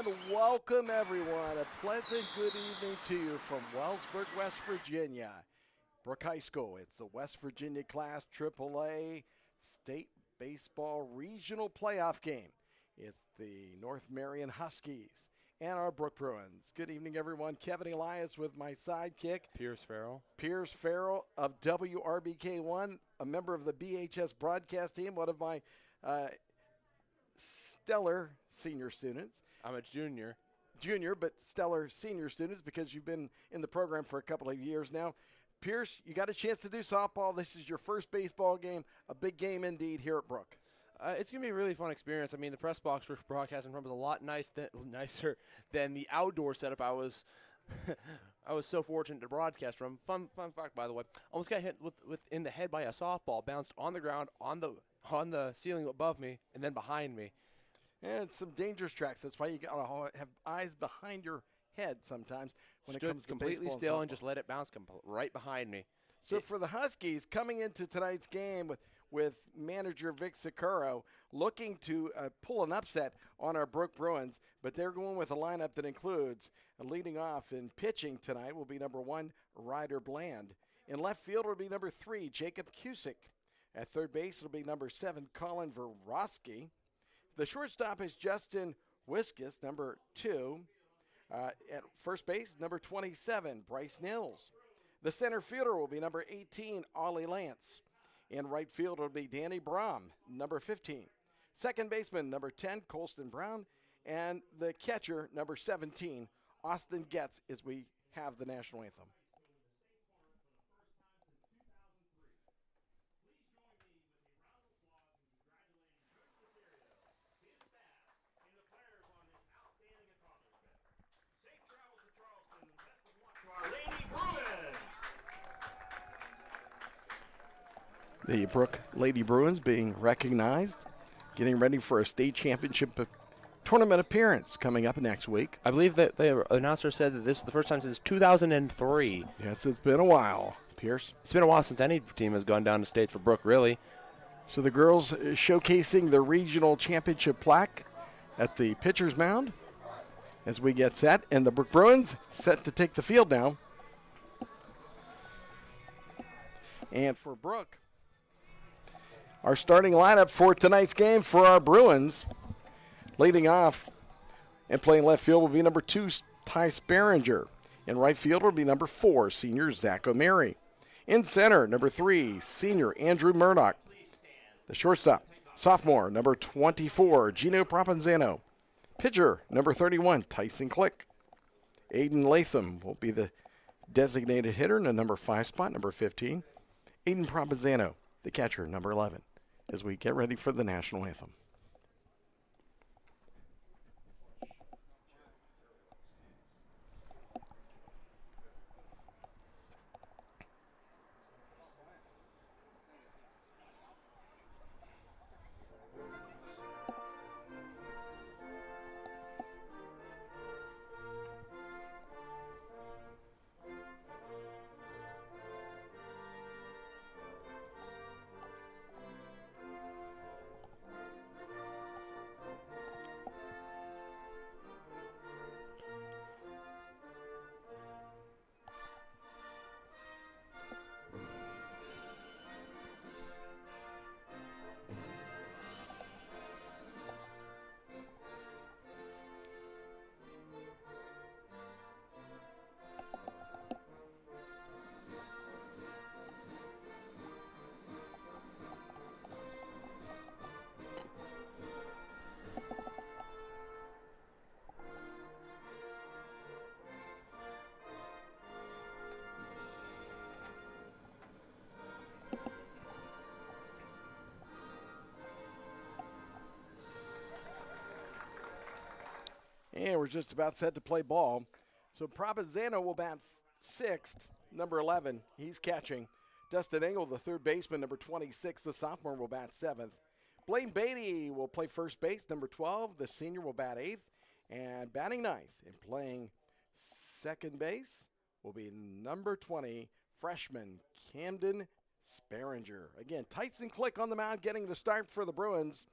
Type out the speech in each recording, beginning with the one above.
And welcome, everyone. A pleasant good evening to you from Wellsburg, West Virginia. Brooke High School. It's the West Virginia Class AAA State Baseball Regional Playoff game. It's the North Marion Huskies and our Brooke Bruins. Good evening, everyone. Kevin Elias with my sidekick, Pierce Farrell of WRBK1, a member of the BHS broadcast team, one of my stellar senior students. I'm a junior, but stellar senior students because you've been in the program for a couple of years now. Pierce, you got a chance to do softball. This is your first baseball game, a big game indeed here at Brooke. It's going to be a really fun experience. I mean, the press box we're broadcasting from is a lot nicer than the outdoor setup I was so fortunate to broadcast from. Fun fact, by the way. Almost got hit in the head by a softball, bounced on the ground, on the ceiling above me, and then behind me. And some dangerous tracks. That's why you got to have eyes behind your head sometimes when it comes to completely baseball still and just let it bounce right behind me. So for the Huskies, coming into tonight's game with manager Vic Sicuro looking to pull an upset on our Brooke Bruins, but they're going with a lineup that includes leading off in pitching tonight will be number 1, Ryder Bland. In left field will be number 3, Jacob Cusick. At third base it'll be number 7, Colin Verosky. The shortstop is Justin Wiskus, number 2. At first base, number 27, Bryce Nils. The center fielder will be number 18, Ollie Lance. In right field will be Danny Brom, number 15. Second baseman, number 10, Colston Brown. And the catcher, number 17, Austin Getz, as we have the national anthem. The Brooke Lady Bruins being recognized, getting ready for a state championship tournament appearance coming up next week. I believe that the announcer said that this is the first time since 2003. Yes, it's been a while, Pierce. It's been a while since any team has gone down to state for Brooke, really. So the girls showcasing the regional championship plaque at the pitcher's mound as we get set, and the Brooke Bruins set to take the field now. And for Brooke, our starting lineup for tonight's game for our Bruins, leading off and playing left field will be number 2, Ty Sperringer. In right field will be number 4, senior Zach O'Mary. In center, number 3, senior Andrew Murdoch. The shortstop, sophomore, number 24, Gino Propenzano. Pitcher, number 31, Tyson Click. Aiden Latham will be the designated hitter in the number 5 spot, number 15. Aiden Propenzano, the catcher, number 11, as we get ready for the national anthem. And we're just about set to play ball. So Propenzano will bat 6th, number 11. He's catching. Dustin Engel, the third baseman, number 26. The sophomore will bat 7th. Blaine Beatty will play first base, number 12. The senior will bat 8th. And batting 9th and playing second base will be number 20, freshman Camden Sperringer. Again, Tyson Click on the mound getting the start for the Bruins.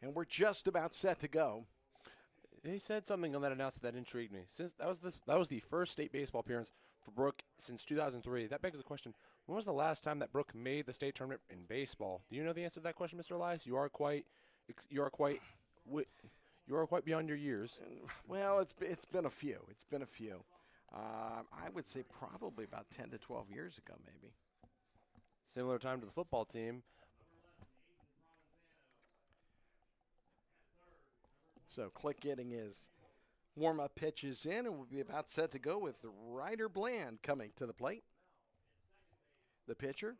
And we're just about set to go. He said something on that announcement that intrigued me. Since that was the first state baseball appearance for Brooke since 2003. That begs the question: when was the last time that Brooke made the state tournament in baseball? Do you know the answer to that question, Mr. Elias? You are quite beyond your years. Well, it's been a few. It's been a few. I would say probably about 10 to 12 years ago, maybe. Similar time to the football team. So Click getting his warm-up pitches in, and we'll be about set to go with Ryder Bland coming to the plate. The pitcher.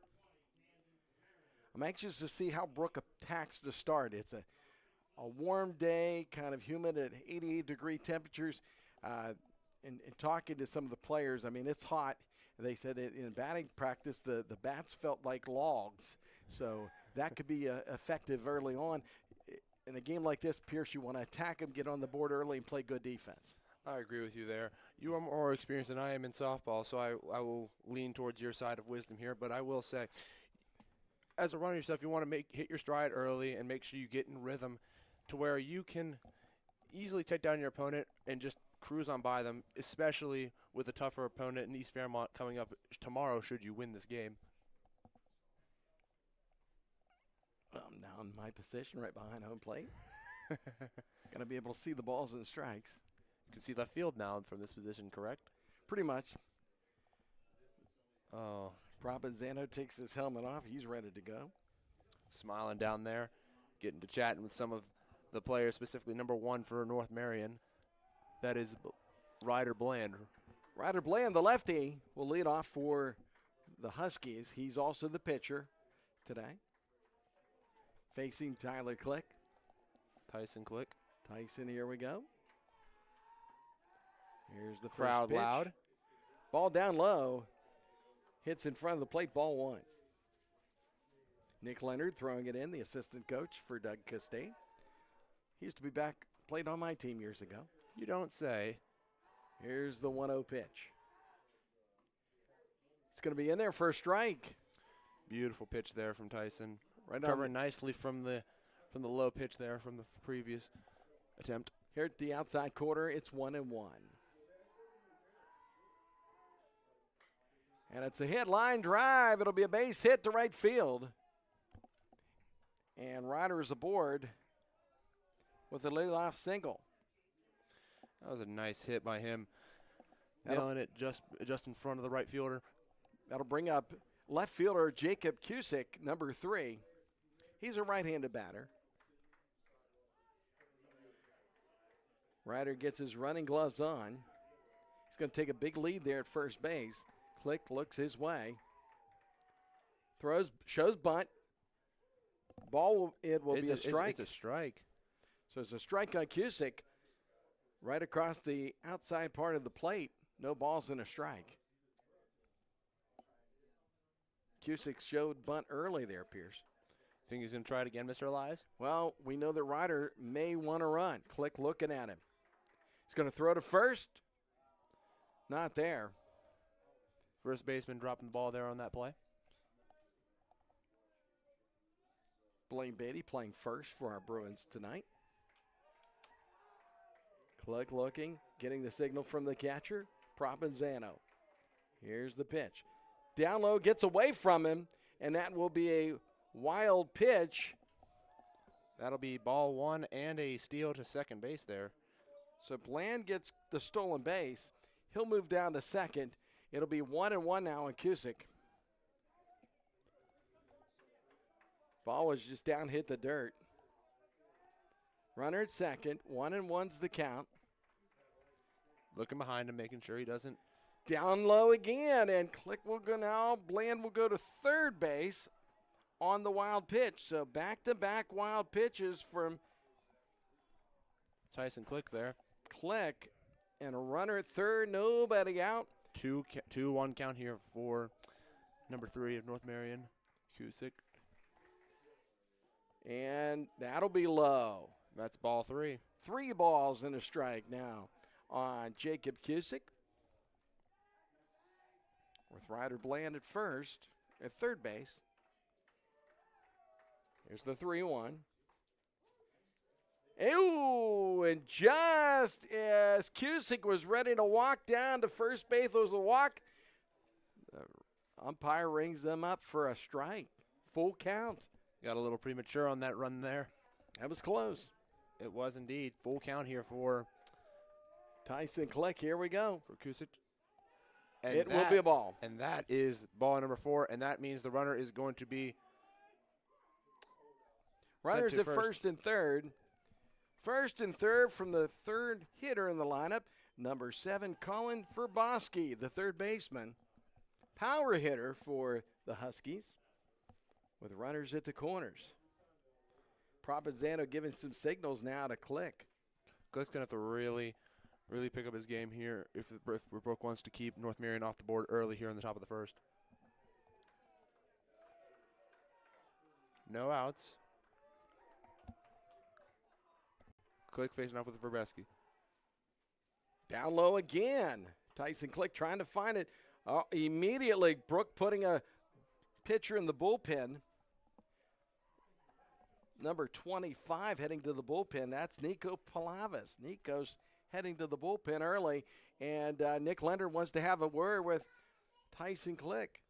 I'm anxious to see how Brooke attacks the start. It's a warm day, kind of humid at 88-degree temperatures. And talking to some of the players, I mean, it's hot. They said in batting practice, the bats felt like logs. So that could be effective early on. In a game like this, Pierce, you want to attack them, get on the board early, and play good defense. I agree with you there. You are more experienced than I am in softball, so I will lean towards your side of wisdom here. But I will say, as a runner yourself, you want to hit your stride early and make sure you get in rhythm to where you can easily take down your opponent and just cruise on by them, especially with a tougher opponent in East Fairmont coming up tomorrow should you win this game. I'm now in my position right behind home plate. Going to be able to see the balls and strikes. You can see left field now from this position, correct? Pretty much. Oh, Provenzano takes his helmet off. He's ready to go. Smiling down there, getting to chatting with some of the players, specifically number 1 for North Marion. That is Ryder Bland. Ryder Bland, the lefty, will lead off for the Huskies. He's also the pitcher today. Facing Tyler Click. Tyson Click. Tyson, here we go. Here's the first crowd pitch. Loud. Ball down low. Hits in front of the plate, ball 1. Nick Leonard throwing it in, the assistant coach for Doug Castaigne. He used to be back, played on my team years ago. You don't say. Here's the 1-0 pitch. It's going to be in there for a strike. Beautiful pitch there from Tyson. Right covering nicely from the low pitch there from the previous attempt. Here at the outside corner, it's 1-1. And it's a hit, line drive. It'll be a base hit to right field. And Ryder is aboard with a leadoff single. That was a nice hit by him. Nailing it just in front of the right fielder. That'll bring up left fielder Jacob Cusick, number 3. He's a right-handed batter. Ryder gets his running gloves on. He's going to take a big lead there at first base. Click looks his way. Throws, shows bunt. Ball, it will be a strike. It's a strike. So it's a strike on Cusick. Right across the outside part of the plate. No balls and a strike. Cusick showed bunt early there, Pierce. Think he's going to try it again, Mr. Elias? Well, we know that Ryder may want to run. Click looking at him. He's going to throw to first. Not there. First baseman dropping the ball there on that play. Blaine Beatty playing first for our Bruins tonight. Click looking, getting the signal from the catcher, Provenzano. Here's the pitch. Down low, gets away from him, and that will be a wild pitch. That'll be ball 1 and a steal to second base there. So Bland gets the stolen base. He'll move down to second. It'll be 1-1 now on Cusick. Ball was just down, hit the dirt. Runner at second. 1-1's the count. Looking behind him, making sure he doesn't. Down low again, and Click will go now. Bland will go to third base on the wild pitch. So back-to-back wild pitches from Tyson Click there. Click, and a runner at third, nobody out. 2-1 count here for number 3 of North Marion, Cusick. And that'll be low. That's ball 3. 3 balls and a strike now on Jacob Cusick. With Ryder Bland at first, at third base. Here's the 3-1. Ooh, and just as Cusick was ready to walk down to first base, there was a walk. The umpire rings them up for a strike. Full count. Got a little premature on that run there. That was close. It was indeed. Full count here for Tyson Click. Here we go. For Cusick. And it will be a ball. And that is ball number 4, and that means the runner is going to be runners at first and third. First and third from the third hitter in the lineup, number 7, Colin Verboski, the third baseman. Power hitter for the Huskies with runners at the corners. Provenzano giving some signals now to Click. Click's going to have to really pick up his game here if Brooke wants to keep North Marion off the board early here in the top of the first. No outs. Click facing off with Verboski. Down low again. Tyson Click trying to find it. Immediately, Brooke putting a pitcher in the bullpen. Number 25 heading to the bullpen. That's Nico Palavis. Nico's heading to the bullpen early, and Nick Leonard wants to have a word with Tyson Click.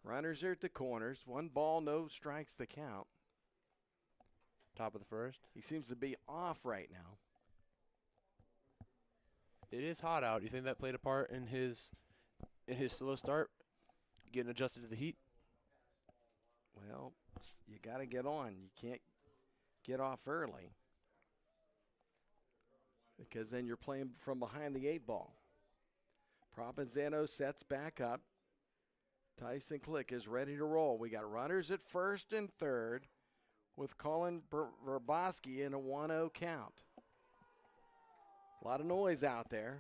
Runners are at the corners. 1 ball, no strikes to count. Top of the first. He seems to be off right now. It is hot out. You think that played a part in his slow start, getting adjusted to the heat? Well, you got to get on. You can't get off early because then you're playing from behind the 8 ball. Provenzano sets back up. Tyson Click is ready to roll. We got runners at first and third with Colin Verboski in a 1-0 count. A lot of noise out there.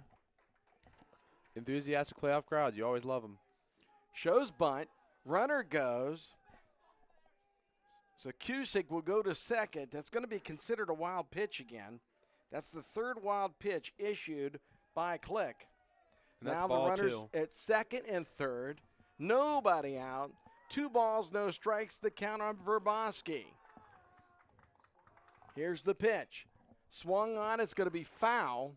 Enthusiastic playoff crowds. You always love them. Shows bunt. Runner goes. So Cusick will go to second. That's going to be considered a wild pitch again. That's the 3rd wild pitch issued by Click. Now the runners at second and third. Nobody out. 2 balls, no strikes. The count on Verboski. Here's the pitch. Swung on. It's going to be foul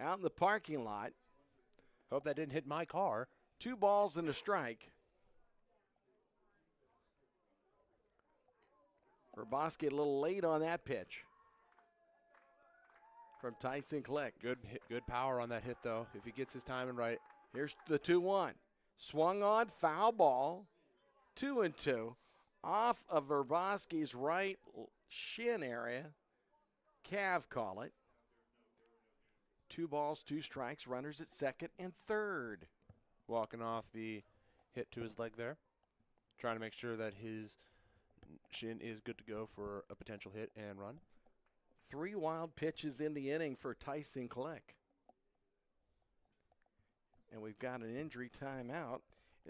out in the parking lot. Hope that didn't hit my car. 2 balls and a strike. Verboski a little late on that pitch from Tyson Click. Good power on that hit, though, if he gets his timing right. Here's the 2-1. Swung on, foul ball, 2-2. Off of Verboski's right shin area. Calf, call it. 2 balls, 2 strikes. Runners at second and third. Walking off the hit to his leg there. Trying to make sure that his shin is good to go for a potential hit and run. 3 wild pitches in the inning for Tyson Click. And we've got an injury timeout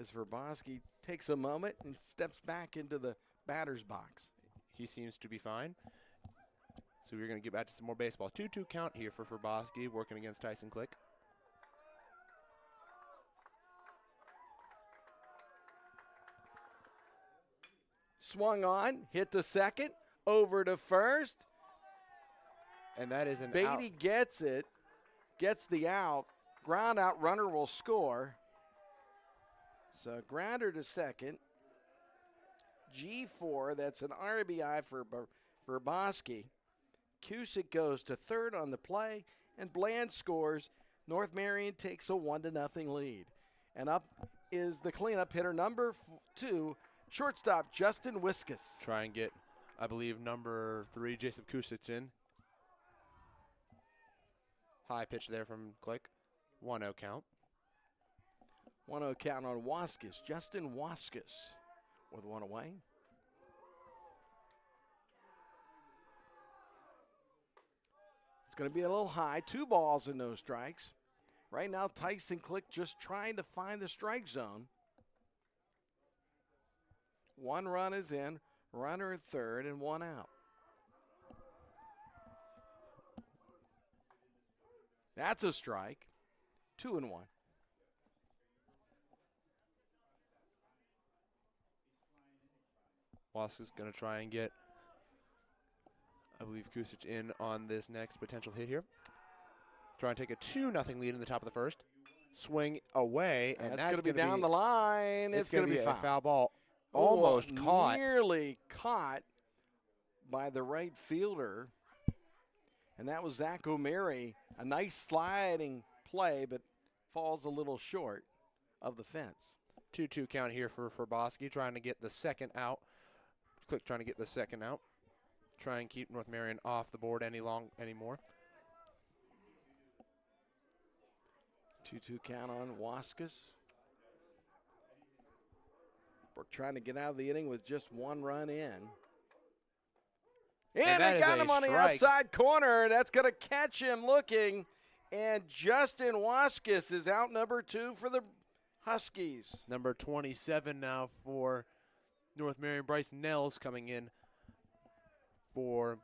as Verboski takes a moment and steps back into the batter's box. He seems to be fine. So we're going to get back to some more baseball. 2-2 count here for Verboski working against Tyson Click. Swung on, hit to second, over to first. And that is an out. Beatty gets it, gets the out. Ground out, runner will score. So grounder to second. G4, that's an RBI for Verboski. Cusick goes to third on the play, and Bland scores. North Marion takes a 1-0 lead. And up is the cleanup hitter, number 2, shortstop Justin Wiskus. Try and get, I believe, number 3, Jason Cusick in. High pitch there from Click. 1-0 count. 1-0 count on Waskus. Justin Waskus with 1 away. It's going to be a little high. 2 balls and no strikes. Right now, Tyson Click just trying to find the strike zone. 1 run is in. Runner at third and 1 out. That's a strike. 2-1. Wask is going to try and get, I believe, Kusic in on this next potential hit here. Try and take a 2-0 lead in the top of the first. Swing away, and that's going to be down the line. It's going to be a foul. Foul ball. Almost caught. Nearly caught by the right fielder. And that was Zach O'Meary. A nice sliding play, but falls a little short of the fence. 2-2 count here for Bosky, trying to get the second out. Click trying to get the second out. Try and keep North Marion off the board anymore. 2-2 count on Waskus. Brooke trying to get out of the inning with just one run in. And they got him on the outside corner. That's going to catch him looking. And Justin Waskus is out number 2 for the Huskies. Number 27 now for North Marion. Bryce Nels coming in for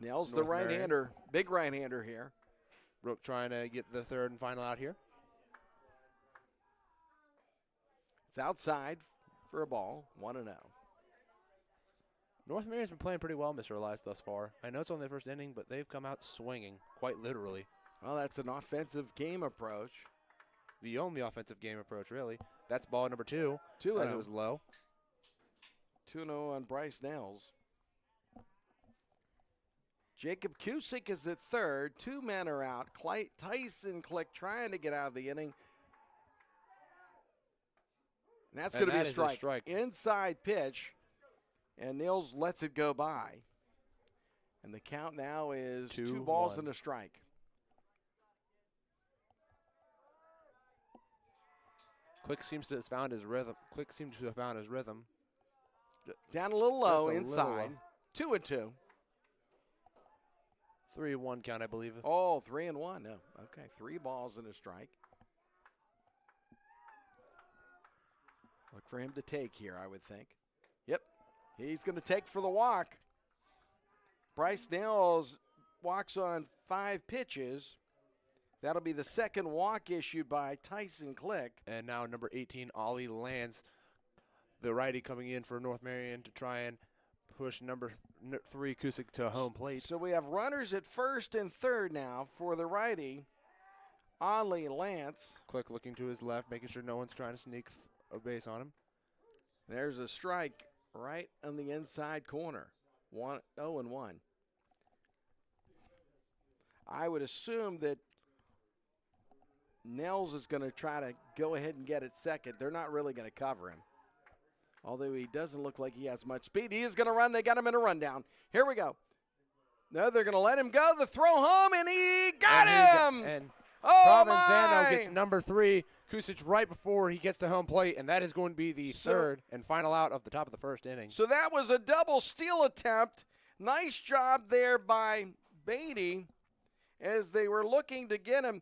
Nels, the right-hander, big right-hander here. Brooke trying to get the third and final out here. It's outside for a ball, 1-0. North Marion's been playing pretty well, Mr. Elias, thus far. I know it's only the first inning, but they've come out swinging, quite literally. Well, that's an offensive game approach. The only offensive game approach, really. That's ball number 2. 2-0. As it was low. 2-0 on Bryce Nels. Jacob Kusic is at third. 2 men are out. Tyson Click trying to get out of the inning. And that's going to be a strike. Inside pitch. And Nils lets it go by. And the count now is 2 balls and a strike. Click seems to have found his rhythm. Down a little low inside. 2-2. 3-1 count, I believe. Oh, 3-1. No. Okay, 3 balls and a strike. Look for him to take here, I would think. Yep. He's going to take for the walk. Bryce Nels walks on 5 pitches. That'll be the second walk issued by Tyson Click. And now number 18, Ollie Lance, the righty coming in for North Marion to try and push number 3, Kusic, to home plate. So we have runners at first and third now for the righty, Ollie Lance. Click looking to his left, making sure no one's trying to sneak a base on him. There's a strike right on the inside corner. 0-1. I would assume that Nels is going to try to go ahead and get it second. They're not really going to cover him. Although he doesn't look like he has much speed. He is going to run. They got him in a rundown. Here we go. No, they're going to let him go. The throw home, and he got him! Provenzano gets number 3, Kusic, right before he gets to home plate, and that is going to be the third and final out of the top of the first inning. So that was a double steal attempt. Nice job there by Beatty as they were looking to get him.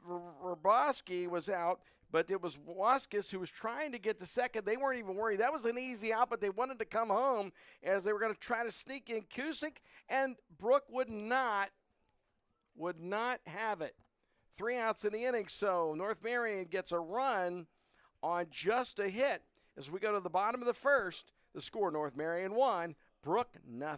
Roboski was out, but it was Waskus who was trying to get the second. They weren't even worried. That was an easy out, but they wanted to come home as they were going to try to sneak in Kusic, and Brooke would not have it. 3 outs in the inning, so North Marion gets a run on just a hit. As we go to the bottom of the first, the score, North Marion 1, Brooke 0.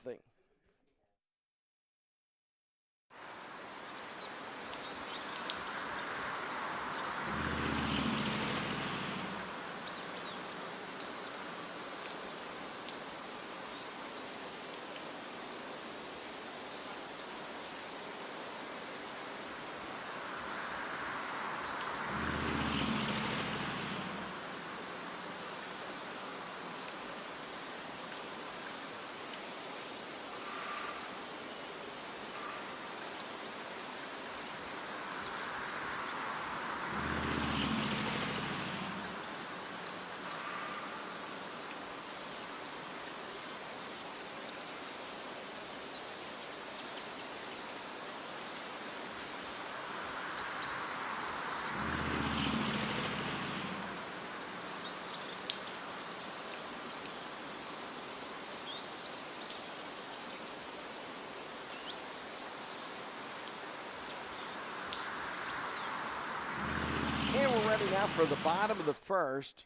And we're ready now for the bottom of the first.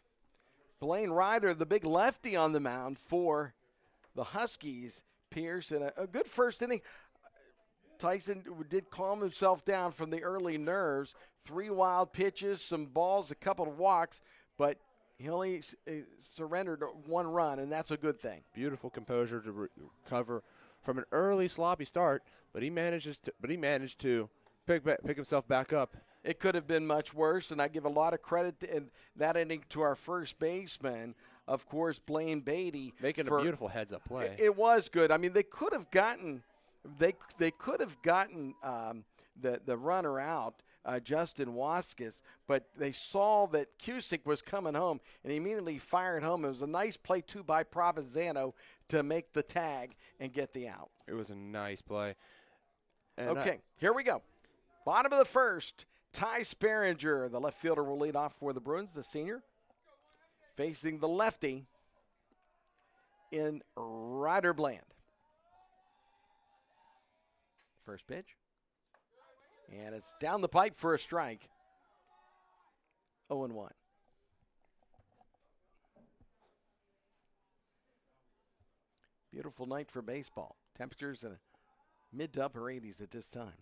Blaine Ryder, the big lefty on the mound for the Huskies. Pierce in a good first inning. Tyson did calm himself down from the early nerves. 3 wild pitches, some balls, a couple of walks, but he only surrendered 1 run, and that's a good thing. Beautiful composure to recover from an early sloppy start, but he managed to pick himself back up. It could have been much worse, and I give a lot of credit in that inning to our first baseman, of course, Blaine Beatty. Making a beautiful heads-up play. It was good. I mean, they could have gotten the runner out, Justin Waskis, but they saw that Cusick was coming home and immediately fired home. It was a nice play, too, by Provenzano to make the tag and get the out. It was a nice play. And okay, here we go. Bottom of the first, Ty Sperringer, the left fielder, will lead off for the Bruins, the senior, facing the lefty in Ryder Bland. First pitch. And it's down the pipe for a strike. 0-1. Beautiful night for baseball. Temperatures in mid to upper 80s at this time.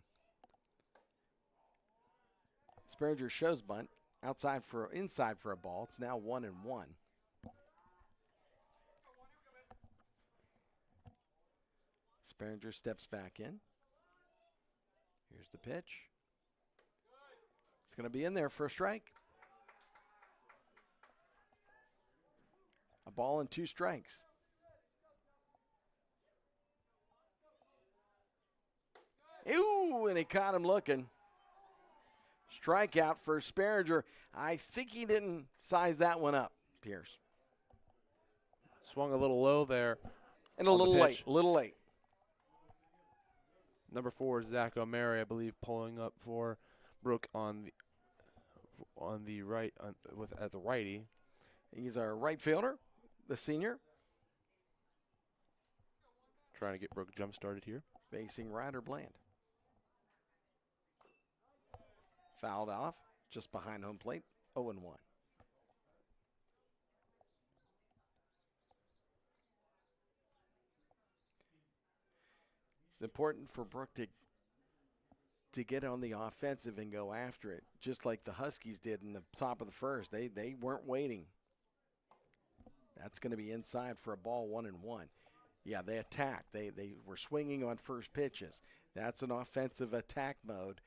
Sperringer shows bunt. Inside for a ball. It's now 1-1. Sperringer steps back in. Here's the pitch. It's going to be in there for a strike. A ball and 2 strikes. Ooh, and he caught him looking. Strikeout for Sperringer. I think he didn't size that one up, Pierce. Swung a little low there. And a little late. Number 4, Zach O'Mary, I believe, pulling up for Brooke on the right at the righty. He's our right fielder, the senior. Trying to get Brooke jump started here. Facing Ryder Bland. Fouled off just behind home plate. 0-1. It's important for Brooke to get on the offensive and go after it, just like the Huskies did in the top of the first. They weren't waiting. That's going to be inside for a ball, 1-1. Yeah, they attacked. They were swinging on first pitches. That's an offensive attack mode.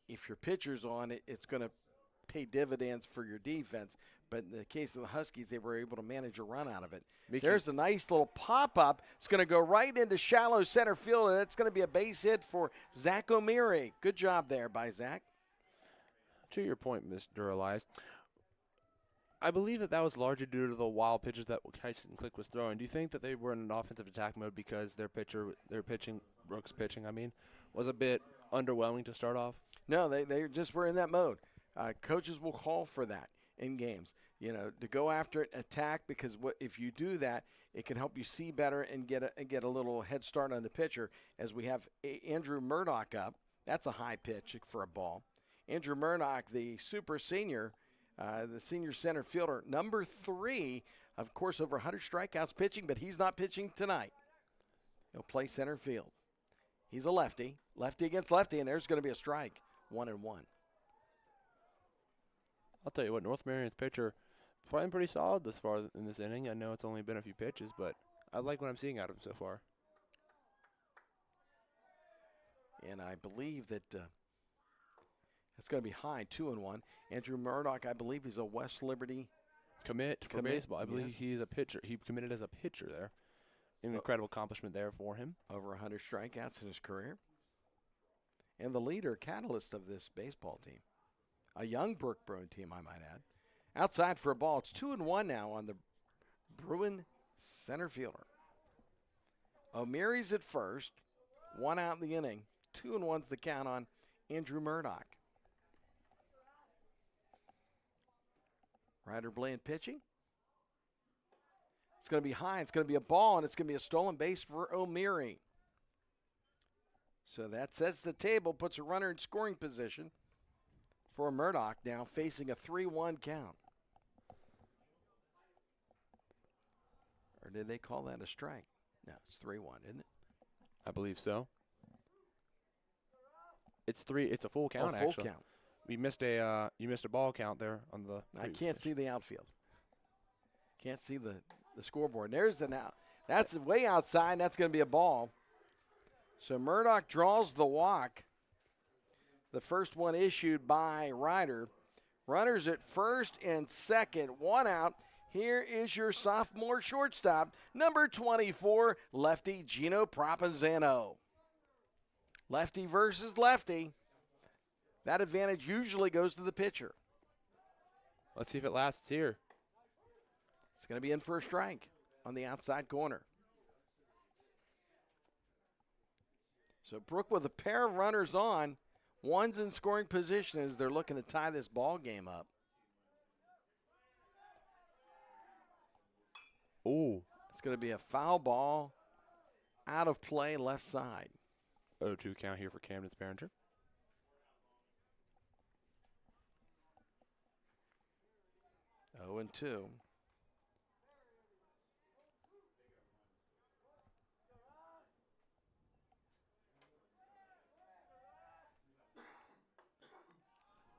If your pitcher's on it, it's going to pay dividends for your defense. But in the case of the Huskies, they were able to manage a run out of it. There's a nice little pop-up. It's going to go right into shallow center field, and it's going to be a base hit for Zach O'Meary. Good job there by Zach. To your point, Mr. Elias, I believe that was largely due to the wild pitches that Tyson Click was throwing. Do you think that they were in an offensive attack mode because Brooks' pitching, was a bit underwhelming to start off? No, they just were in that mode. Coaches will call for that in games, to go after it, attack, because if you do that, it can help you see better and get a little head start on the pitcher. As we have Andrew Murdoch up, that's a high pitch for a ball. Andrew Murdoch, the super senior, the senior center fielder, number 3, of course, over 100 strikeouts pitching, but he's not pitching tonight. He'll play center field. He's a lefty against lefty, and there's going to be a strike, 1-1. I'll tell you what, North Marion's pitcher playing pretty solid this far in this inning. I know it's only been a few pitches, but I like what I'm seeing out of him so far. And I believe that it's going to be high, 2-1. Andrew Murdoch, I believe he's a West Liberty commit for baseball. I believe he's a pitcher. He committed as a pitcher there. An incredible accomplishment there for him. Over 100 strikeouts in his career. And the leader, catalyst of this baseball team. A young Brooke Bruin team, I might add. Outside for a ball. It's 2-1 now on the Bruin center fielder. O'Meary's at first. 1 out in the inning. 2-1's the count on Andrew Murdoch. Ryder Bland pitching. It's going to be high. It's going to be a ball, and it's going to be a stolen base for O'Meary. So that sets the table, puts a runner in scoring position for Murdoch now, facing a 3-1 count. did they call that a strike? No, it's 3-1, isn't it? I believe so. It's 3. It's a full count. Full actually. count. We missed a you missed a ball count there on the. I can't see the outfield. Can't see the scoreboard. There's an out. That's way outside. That's going to be a ball. So Murdoch draws the walk. The first one issued by Ryder. Runners at first and second. 1 out. Here is your sophomore shortstop, number 24, lefty Gino Propenzano. Lefty versus lefty. That advantage usually goes to the pitcher. Let's see if it lasts here. It's going to be in for a strike on the outside corner. So Brooke with a pair of runners on. One's in scoring position as they're looking to tie this ball game up. Ooh. It's going to be a foul ball out of play left side. 0-2 count here for Camden Sparringer. Oh, and 2.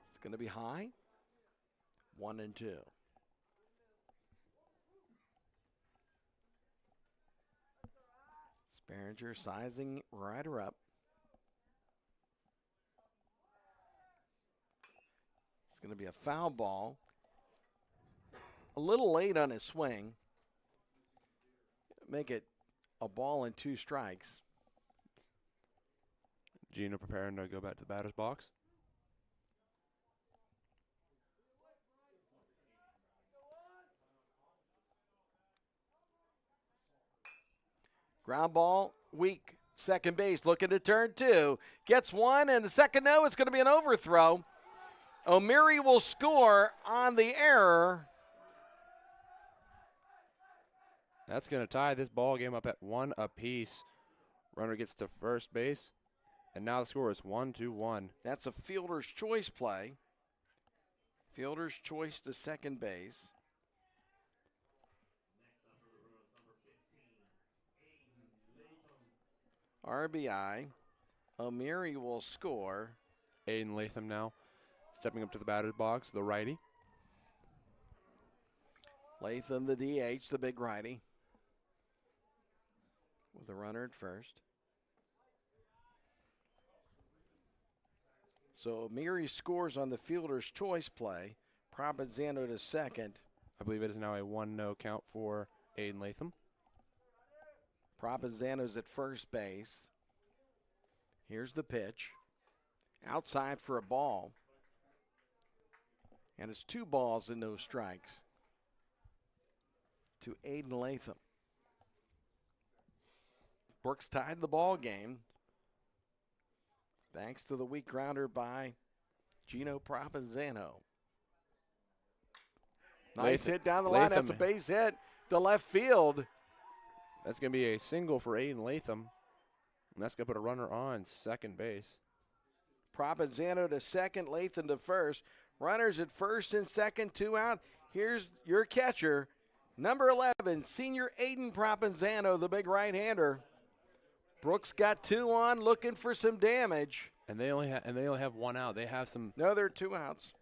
It's going to be high. 1 and 2. Sparringer sizing Ryder up. It's going to be a foul ball. A little late on his swing. Make it a ball and 2 strikes. Gino preparing to go back to the batter's box. Ground ball, weak. Second base looking to turn 2. Gets 1, and the second no, it's going to be an overthrow. O'Meary will score on the error. That's going to tie this ball game up at 1 apiece. Runner gets to first base, and now the score is 1-1. That's a fielder's choice play. Fielder's choice to second base. RBI. O'Meary will score. Aiden Latham now stepping up to the batter's box, the righty. Latham, the DH, the big righty. With the runner at first. So O'Meary scores on the fielder's choice play. Propenzano to second. I believe it is now a 1-0 count for Aiden Latham. Propenzano's at first base. Here's the pitch. Outside for a ball. And it's 2 balls and no strikes to Aiden Latham. Brooks tied the ball game thanks to the weak grounder by Gino Propenzano. Nice hit down the line. That's a base hit to left field. That's going to be a single for Aiden Latham. And that's going to put a runner on second base. Propenzano to second, Latham to first. Runners at first and second, 2 out. Here's your catcher, number 11, senior Aiden Propenzano, the big right-hander. Brooks got 2 on, looking for some damage. And they only have 1 out. They have some. No, they're 2 outs.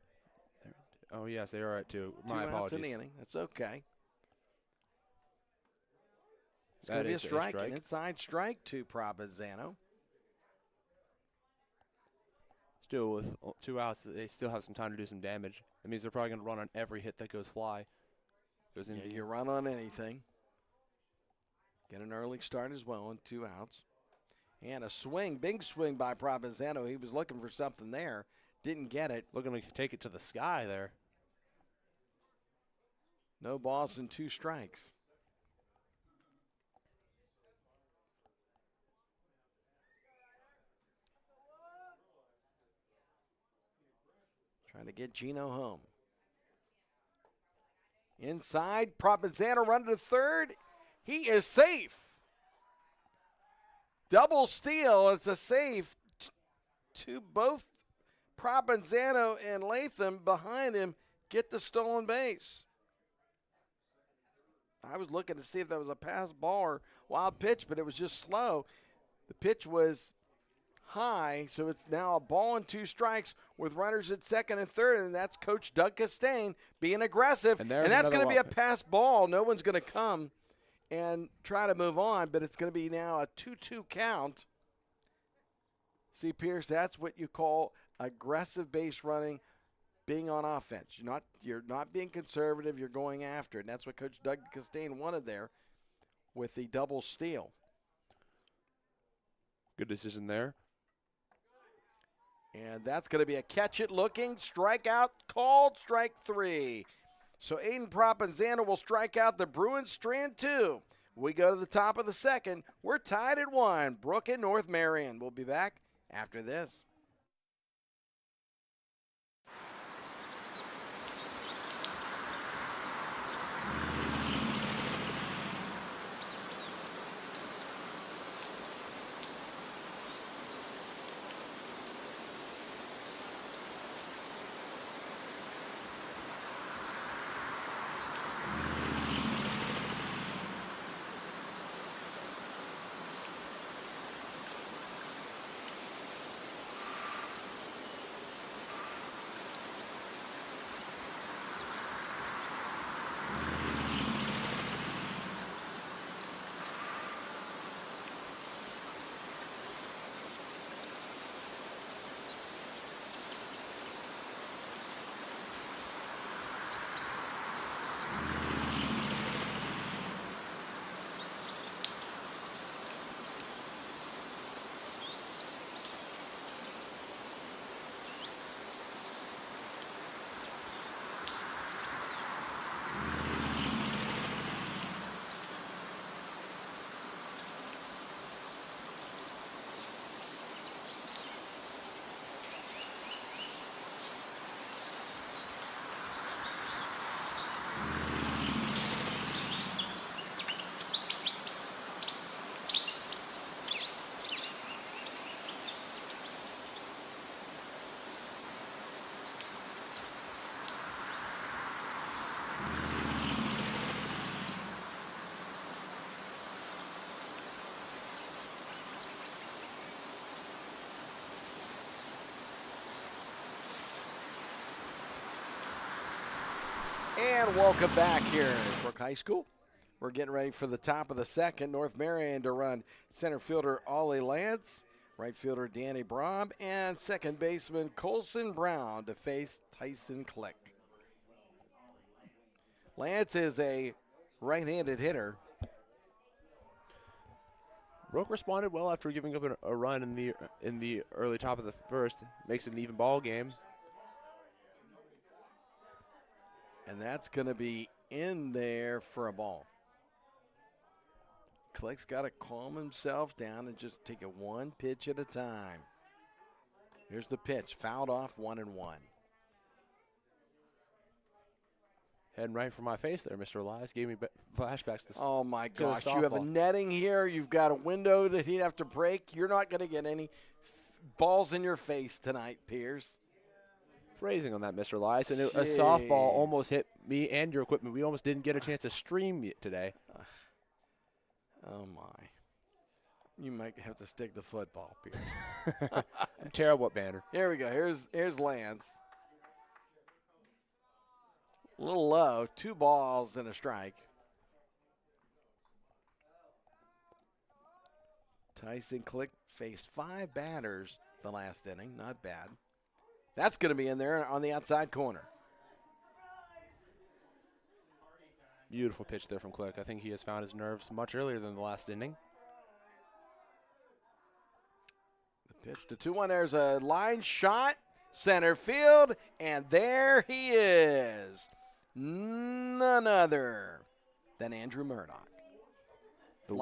Oh yes, they are at 2. My 2 apologies. outs in the inning. That's okay. It's going to be a strike, an inside strike to Propenzano. Still with 2 outs, they still have some time to do some damage. That means they're probably going to run on every hit that goes fly. Goes in. Yeah, you run on anything. Get an early start as well on 2 outs. And a swing, big swing by Propenzano. He was looking for something there. Didn't get it. Looking to take it to the sky there. No balls and 2 strikes. Trying to get Gino home. Inside, Propenzano running to third. He is safe. Double steal. It's a save to both Propenzano and Latham behind him get the stolen base. I was looking to see if that was a pass ball or wild pitch, but it was just slow. The pitch was high, so it's now a ball and 2 strikes with runners at second and third, and that's Coach Doug Costain being aggressive. And that's going to be a pass ball. No one's going to come and try to move on, but it's going to be now a 2-2 count. See, Pierce, that's what you call aggressive base running, being on offense. You're not being conservative. You're going after it, and that's what Coach Doug Costain wanted there with the double steal. Good decision there. And that's going to be a catch-it-looking strikeout called, strike 3. So Aiden Propenzano will strike out the Bruins strand 2. We go to the top of the second. We're tied at 1. Brooke and North Marion. We'll be back after this. And welcome back here at Brooke High School. We're getting ready for the top of the second. North Marion to run center fielder Ollie Lance, right fielder Danny Braum, and second baseman Colson Brown to face Tyson Click. Lance is a right-handed hitter. Brooke responded well after giving up a run in the early top of the first. Makes it an even ball game. And that's going to be in there for a ball. Click's got to calm himself down and just take it one pitch at a time. Here's the pitch, fouled off, 1-1. Heading right for my face there, Mr. Elias. Gave me flashbacks to Oh, my gosh. You have a netting here. You've got a window that he'd have to break. You're not going to get any balls in your face tonight, Piers. Phrasing on that, Mr. Elias. And a softball almost hit me and your equipment. We almost didn't get a chance to stream it today. Oh, my. You might have to stick the football, Piers. I'm terrible at banner. Here we go. Here's Lance. A little low. 2 balls and a strike. Tyson Click faced 5 batters the last inning. Not bad. That's going to be in there on the outside corner. Beautiful pitch there from Click. I think he has found his nerves much earlier than the last inning. The pitch to 2-1. There's a line shot, center field, and there he is. None other than Andrew Murdoch. The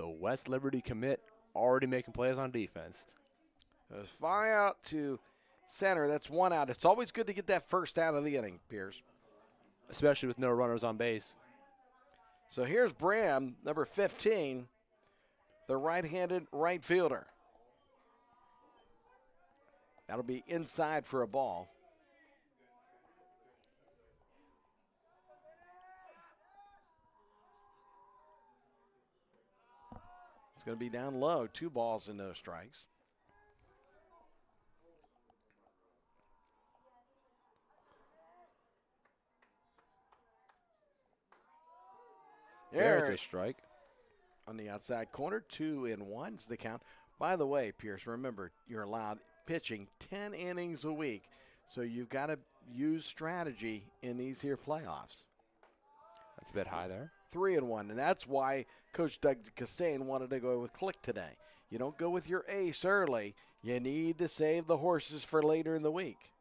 West Liberty commit already making plays on defense. Goes fly out to center. That's 1 out. It's always good to get that first out of the inning, Pierce. Especially with no runners on base. So here's Bram, number 15, the right-handed right fielder. That'll be inside for a ball. It's going to be down low. 2 balls and no strikes. There's a strike. On the outside corner, 2-1 is the count. By the way, Pierce, remember, you're allowed pitching 10 innings a week. So you've got to use strategy in these here playoffs. That's a bit high there. 3-1, and that's why Coach Doug Costain wanted to go with Click today. You don't go with your ace early. You need to save the horses for later in the week.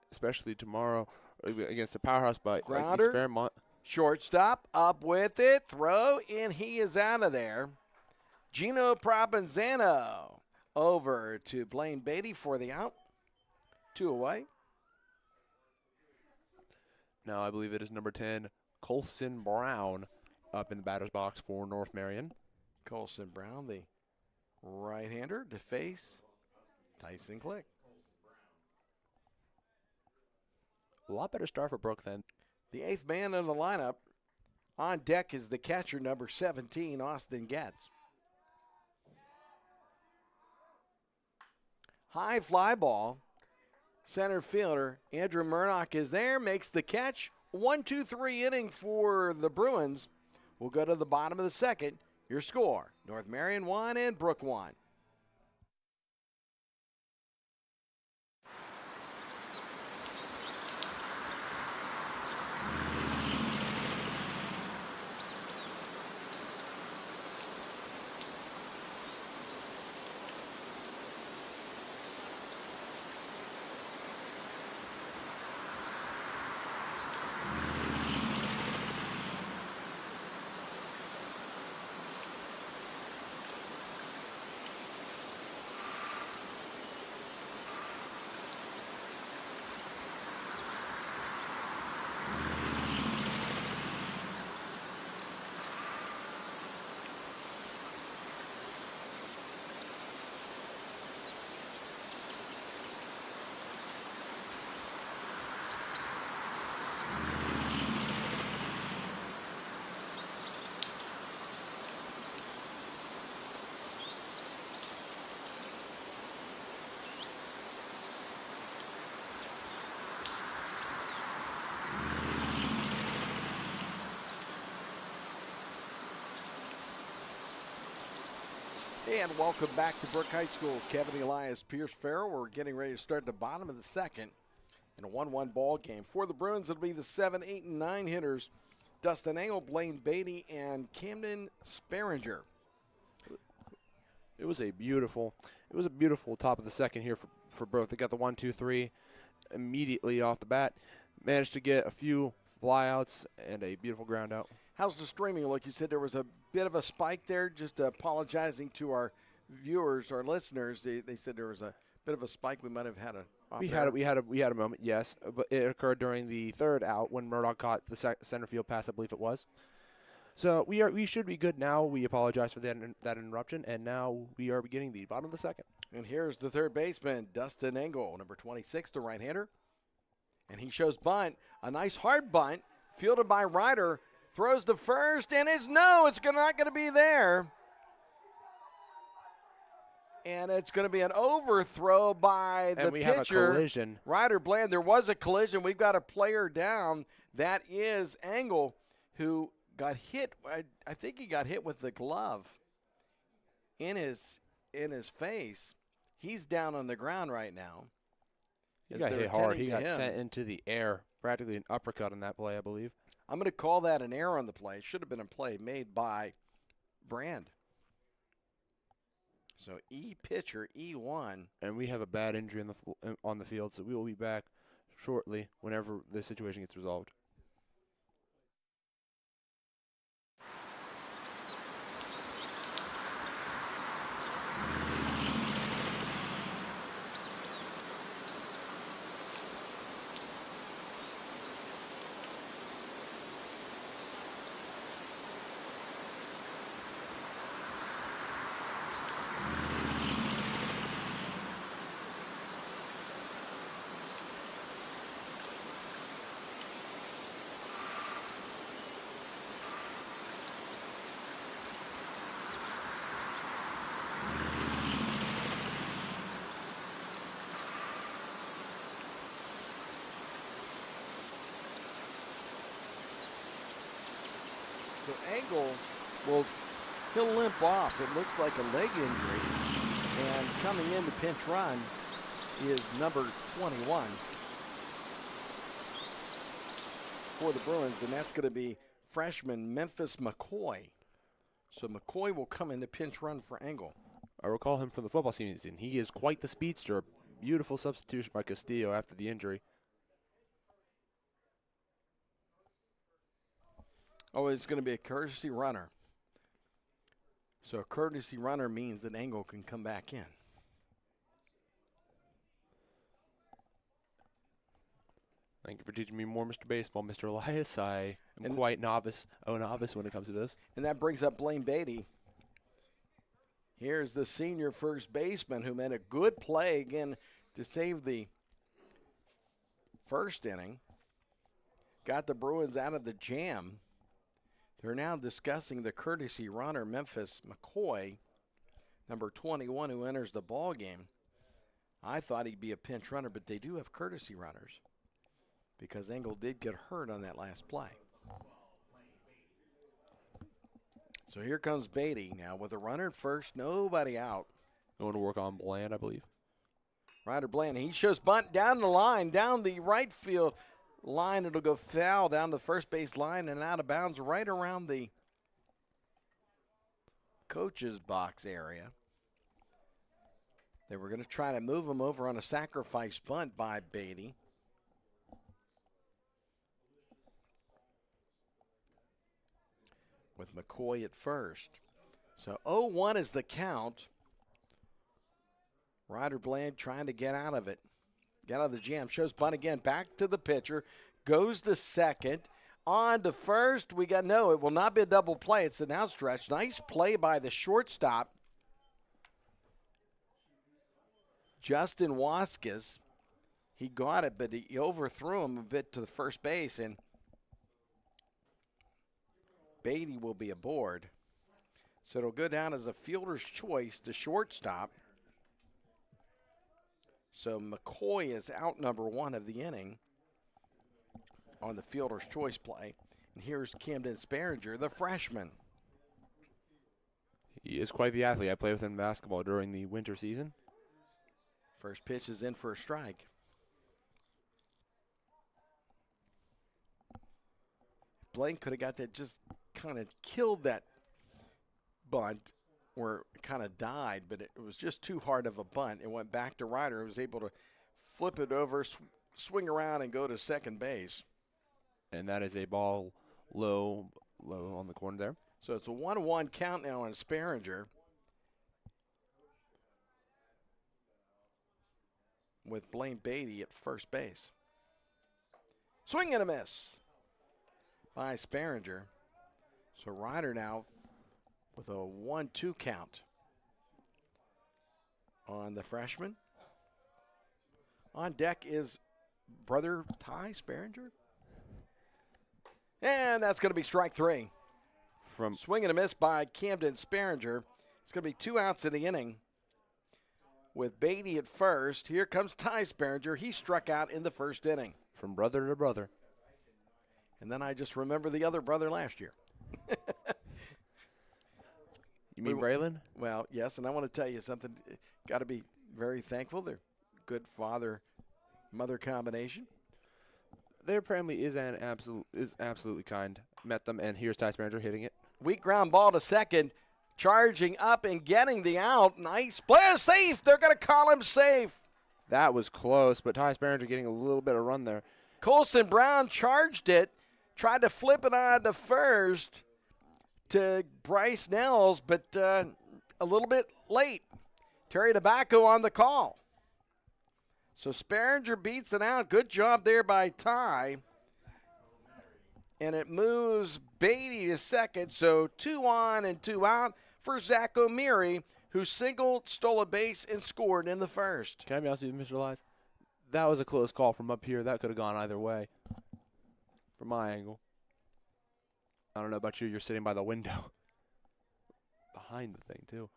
Especially tomorrow against the powerhouse by Grounder. East Fairmont. Shortstop, up with it, throw, and he is out of there. Gino Provenzano over to Blaine Beatty for the out. 2 away. Now I believe it is number 10, Colson Brown, up in the batter's box for North Marion. Colson Brown, the right-hander, to face Tyson Click. A lot better start for Brooke then. The 8th man in the lineup. On deck is the catcher, number 17, Austin Getz. High fly ball. Center fielder Andrew Murdoch is there, makes the catch. 1-2-3 inning for the Bruins. We'll go to the bottom of the second. Your score, North Marion 1 and Brooke 1. And welcome back to Brooke High School. Kevin Elias, Pierce Farrell. We're getting ready to start the bottom of the second in a 1-1 ball game. For the Bruins, it'll be the 7, 8, and 9 hitters. Dustin Engel, Blaine Beatty, and Camden Sperringer. It was a beautiful top of the second here for both. They got the 1-2-3 immediately off the bat. Managed to get a few flyouts and a beautiful ground out. How's the streaming look? You said there was a bit of a spike there. Just apologizing to our viewers, our listeners. They said there was a bit of a spike. We might have had a. We had a moment, yes, but it occurred during the third out when Murdoch caught the center field pass, I believe it was. So we should be good now. We apologize for that interruption, and now we are beginning the bottom of the second. And here's the third baseman, Dustin Engel, number 26, the right-hander, and he shows bunt, a nice hard bunt, fielded by Ryder. Throws to first, and it's not going to be there. And it's going to be an overthrow by the pitcher. And we have a collision. Ryder Bland, there was a collision. We've got a player down. That is Engel, who got hit. I think he got hit with the glove in his face. He's down on the ground right now. He got hit hard. He got sent into the air. Practically an uppercut on that play, I believe. I'm going to call that an error on the play. It should have been a play made by Brand. So pitcher, E1. And we have a bad injury on the field, so we will be back shortly whenever this situation gets resolved. So Engel he'll limp off. It looks like a leg injury. And coming in to pinch run is number 21 for the Bruins, and that's going to be freshman Memphis McCoy. So McCoy will come in to pinch run for Engel. I recall him from the football season. He is quite the speedster. Beautiful substitution by Castillo after the injury. Oh, it's going to be a courtesy runner. So a courtesy runner means that Engel can come back in. Thank you for teaching me more, Mr. Baseball, Mr. Elias. I am quite novice when it comes to this. And that brings up Blaine Beatty. Here's the senior first baseman who made a good play again to save the first inning. Got the Bruins out of the jam. They're now discussing the courtesy runner, Memphis McCoy, number 21, who enters the ball game. I thought he'd be a pinch runner, but they do have courtesy runners because Engel did get hurt on that last play. So here comes Beatty now with a runner at first, nobody out. Going to work on Bland, I believe. Ryder Bland, he shows bunt down the line, down the right field line. It'll go foul down the first base line and out of bounds right around the coach's box area. They were going to try to move him over on a sacrifice bunt by Beatty. With McCoy at first. So 0-1 is the count. Ryder Bland trying to get out of it. Get out of the jam. Shows bunt again. Back to the pitcher. Goes to second. On to first. We got no. It will not be a double play. It's an outstretch. Nice play by the shortstop. Justin Waskas. He got it, but he overthrew him a bit to the first base, and Beatty will be aboard. So it'll go down as a fielder's choice to shortstop. So McCoy is out number one of the inning on the fielder's choice play. And here's Camden Sperringer, the freshman. He is quite the athlete. I played with him in basketball during the winter season. First pitch is in for a strike. Blaine could have got that, just kind of killed that bunt, or it kind of died, but it was just too hard of a bunt. It went back to Ryder, who was able to flip it over, swing around, and go to second base. And that is a ball low on the corner there. So it's a 1-1 count now on Sperringer, with Blaine Beatty at first base. Swing and a miss by Sperringer. So Ryder now with a 1-2 count on the freshman. On deck is brother Ty Sperringer. And that's going to be strike three. From swing and a miss by Camden Sperringer. It's going to be 2 outs in the inning with Beatty at first. Here comes Ty Sperringer. He struck out in the first inning. From brother to brother. And then I just remember the other brother last year. You mean Braylon? Well, yes, and I want to tell you something. Got to be very thankful. They're good father-mother combination. Their family is absolutely kind. Met them, and here's Ty Sperringer hitting it. Weak ground ball to second. Charging up and getting the out. Nice play. Safe. They're going to call him safe. That was close, but Ty Sperringer getting a little bit of run there. Colson Brown charged it. Tried to flip it on to first to Bryce Nels, but a little bit late. Terry Tobacco on the call. So Sperringer beats it out. Good job there by Ty. And it moves Beatty to second. So 2 on and 2 out for Zach O'Meary, who singled, stole a base, and scored in the first. Can I be honest with you, Mr. Elias? That was a close call from up here. That could have gone either way from my angle. I don't know about you. You're sitting by the window. Behind the thing, too.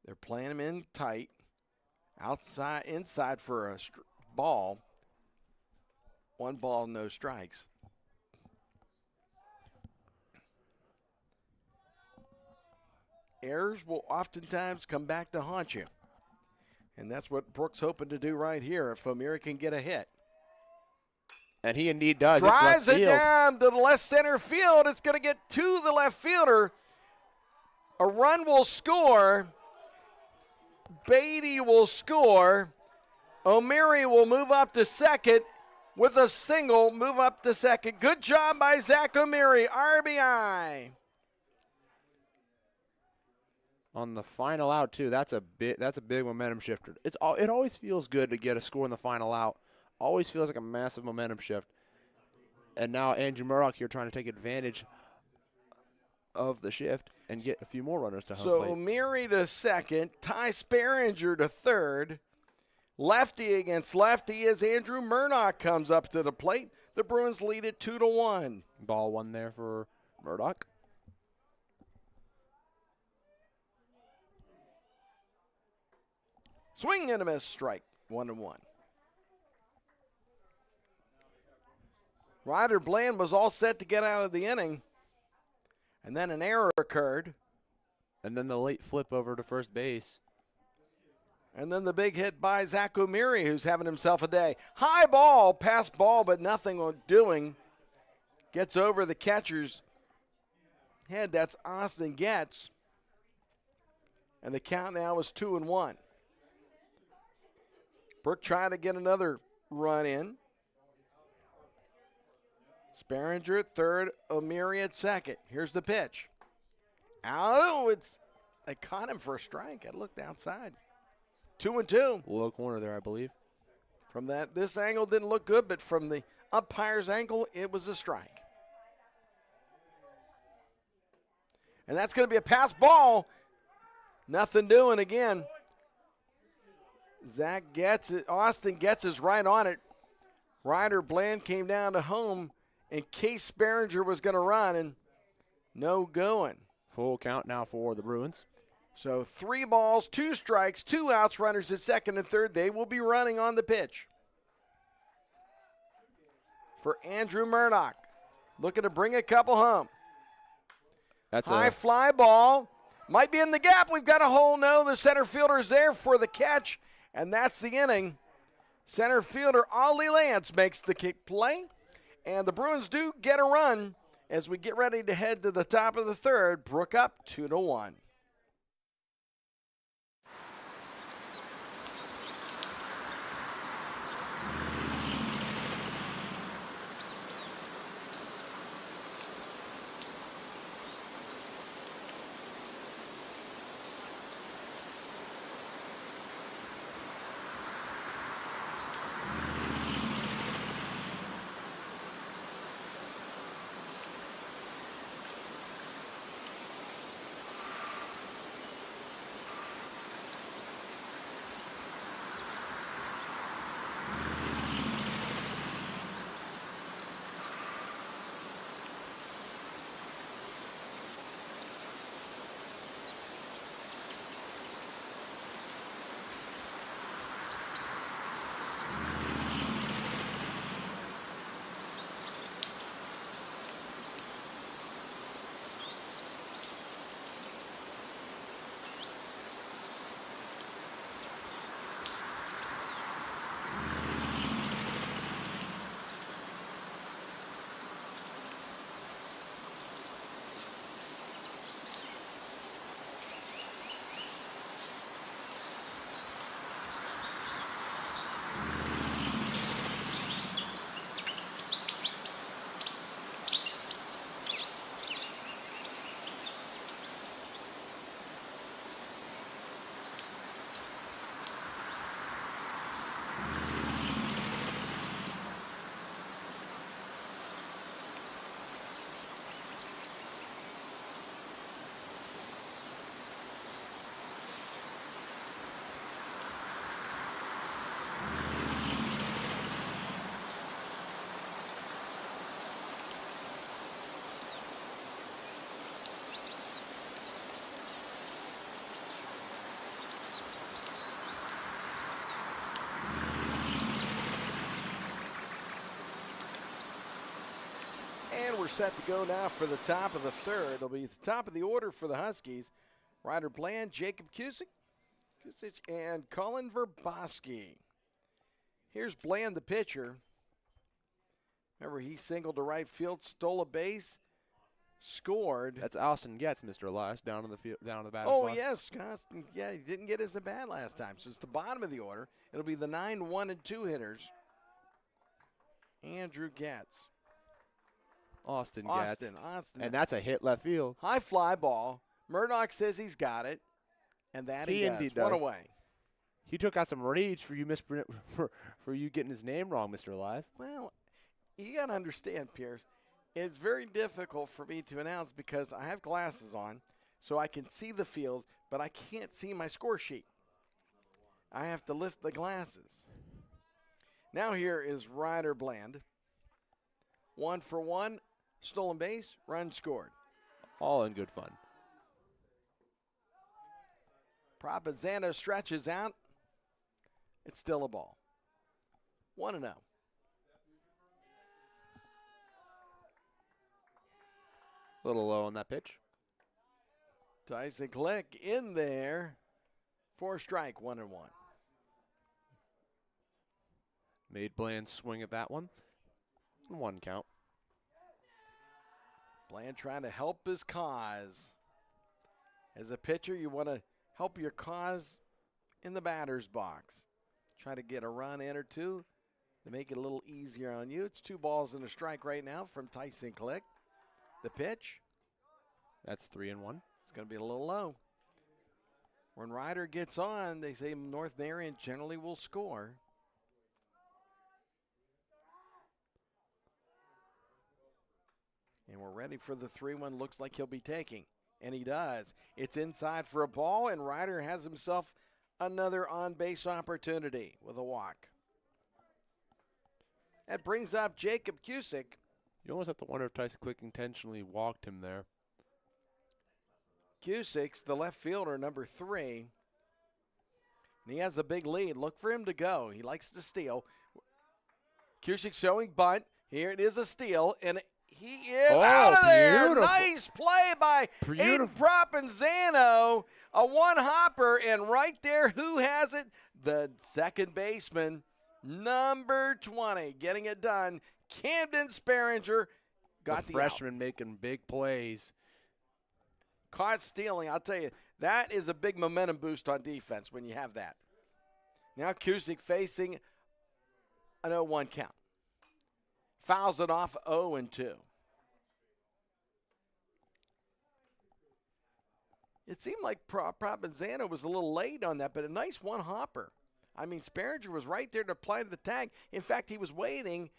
They're playing him in tight. Outside, inside for a ball. 1 ball, no strikes. errors will oftentimes come back to haunt you. And that's what Brooke's hoping to do right here if O'Meara can get a hit. And he indeed does. Drives it down to the left center field. It's going to get to the left fielder. A run will score. Beatty will score. O'Meara will move up to second with a single, move up to second. Good job by Zach O'Meara, RBI. On the final out too, that's a big momentum shifter. It always feels good to get a score in the final out. Always feels like a massive momentum shift. And now Andrew Murdoch here trying to take advantage of the shift and get a few more runners to home plate. So O'Meara to second, Ty Sparringer to third. Lefty against lefty as Andrew Murdoch comes up to the plate. The Bruins lead it 2-1. Ball one there for Murdoch. Swing and a miss, strike, 1-1. Ryder Bland was all set to get out of the inning, and then an error occurred. And then the late flip over to first base. And then the big hit by Zach O'Meara, who's having himself a day. High ball, pass ball, but nothing doing. Gets over the catcher's head. That's Austin Getz. And the count now is 2-1. Brooke trying to get another run in. Sparringer at third, O'Meara at second. Here's the pitch. Oh, they caught him for a strike. I looked outside. 2-2. Low corner there, I believe. From this angle didn't look good, but from the umpire's angle, it was a strike. And that's going to be a pass ball. Nothing doing again. Austin Getz is right on it. Ryder Bland came down to home in case Sparringer was going to run, and no going. Full count now for the Bruins. So 3 balls, 2 strikes, 2 outs, runners at second and third. They will be running on the pitch. For Andrew Murdoch, looking to bring a couple home. That's high fly ball. Might be in the gap. We've got a hole. No, the center fielder's there for the catch, and that's the inning. Center fielder Ollie Lance makes the kick play, and the Bruins do get a run as we get ready to head to the top of the third. Brooke up 2-1. And we're set to go now for the top of the third. It'll be the top of the order for the Huskies. Ryder Bland, Jacob Cusick, and Colin Verboski. Here's Bland, the pitcher. Remember, he singled to right field, stole a base, scored. That's Austin Getz, Mr. Elias, down on the field, down on the batter's Oh, box. yes, Austin. Yeah, he didn't get his at bat last time. So it's the bottom of the order. It'll be the 9, 1, and 2 hitters. Andrew Getz. Austin Getz. Austin. And that's a hit left field. High fly ball. Murdoch says he's got it, and that he indeed does. One does. away. He took out some rage for you for you getting his name wrong, Mr. Elias. Well, you got to understand, Pierce, it's very difficult for me to announce because I have glasses on, so I can see the field, but I can't see my score sheet. I have to lift the glasses. Now here is Ryder Bland. 1 for 1, stolen base, run scored. All in good fun. Provenzano stretches out. It's still a ball. 1-0. A little low on that pitch. Tyson Click in there for strike, 1-1. Made Bland swing at that one. 1 count. Bland trying to help his cause. As a pitcher, you want to help your cause in the batter's box. Try to get a run in or two to make it a little easier on you. It's 2 balls and a strike right now from Tyson Click. The pitch. That's 3-1. It's going to be a little low. When Ryder gets on, they say North Marion generally will score. And we're ready for the 3-1. Looks like he'll be taking. And he does. It's inside for a ball, and Ryder has himself another on-base opportunity with a walk. That brings up Jacob Cusick. You almost have to wonder if Tyson Click intentionally walked him there. Cusick's the left fielder, number 3. And he has a big lead. Look for him to go. He likes to steal. Cusick showing bunt. Here it is a steal, and he is out of there. Beautiful. Nice play by Aiden Provenzano. A one-hopper, and right there, who has it? The second baseman, number 20, getting it done. Camden Sperringer got the freshman out. making big plays. Caught stealing. I'll tell you, that is a big momentum boost on defense when you have that. Now Cusick facing an 0-1 count. Fouls it off 0-2. It seemed like Provenzano was a little late on that, but a nice one-hopper. I mean, Sperringer was right there to apply to the tag. In fact, he was waiting.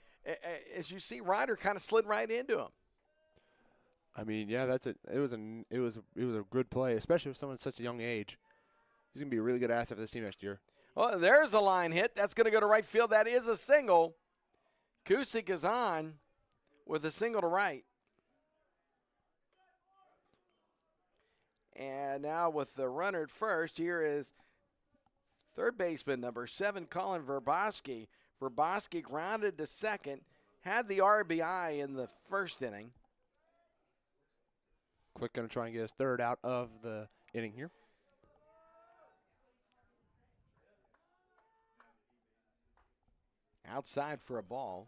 As you see, Ryder kind of slid right into him. I mean, yeah, it was a good play, especially for someone at such a young age. He's gonna be a really good asset for this team next year. Well, there's a line hit. That's going to go to right field. That is a single. Cusick is on with a single to right. And now with the runner at first, here is third baseman number 7, Colin Verboski. Verboski grounded to second, had the RBI in the first inning. Click going to try and get his third out of the inning here. Outside for a ball.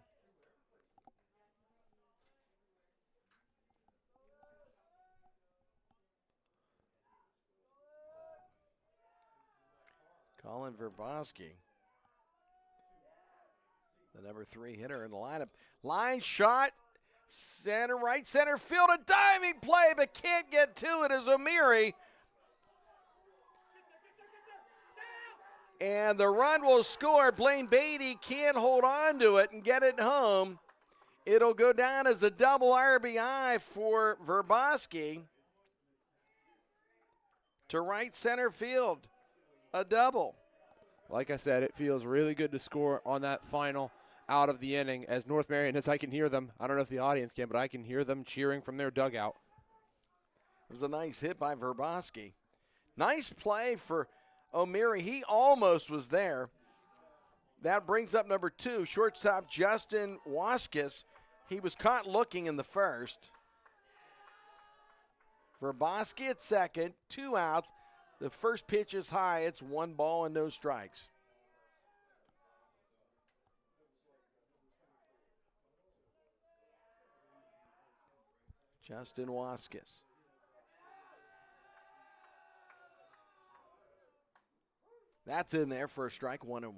Colin Verboski, the number 3 hitter in the lineup. Line shot, right center field, a diving play, but can't get to it as O'Meary. And the run will score. Blaine Beatty can't hold on to it and get it home. It'll go down as a double RBI for Verboski to right center field. A double. Like I said, it feels really good to score on that final out of the inning as North Marion, as I can hear them. I don't know if the audience can, but I can hear them cheering from their dugout. It was a nice hit by Verboski. Nice play for O'Meary. He almost was there. That brings up number 2, shortstop Justin Waskis. He was caught looking in the first. Verboski at second, 2 outs. The first pitch is high. It's 1 ball and no strikes. Justin Waskis. That's in there for a strike, 1-1.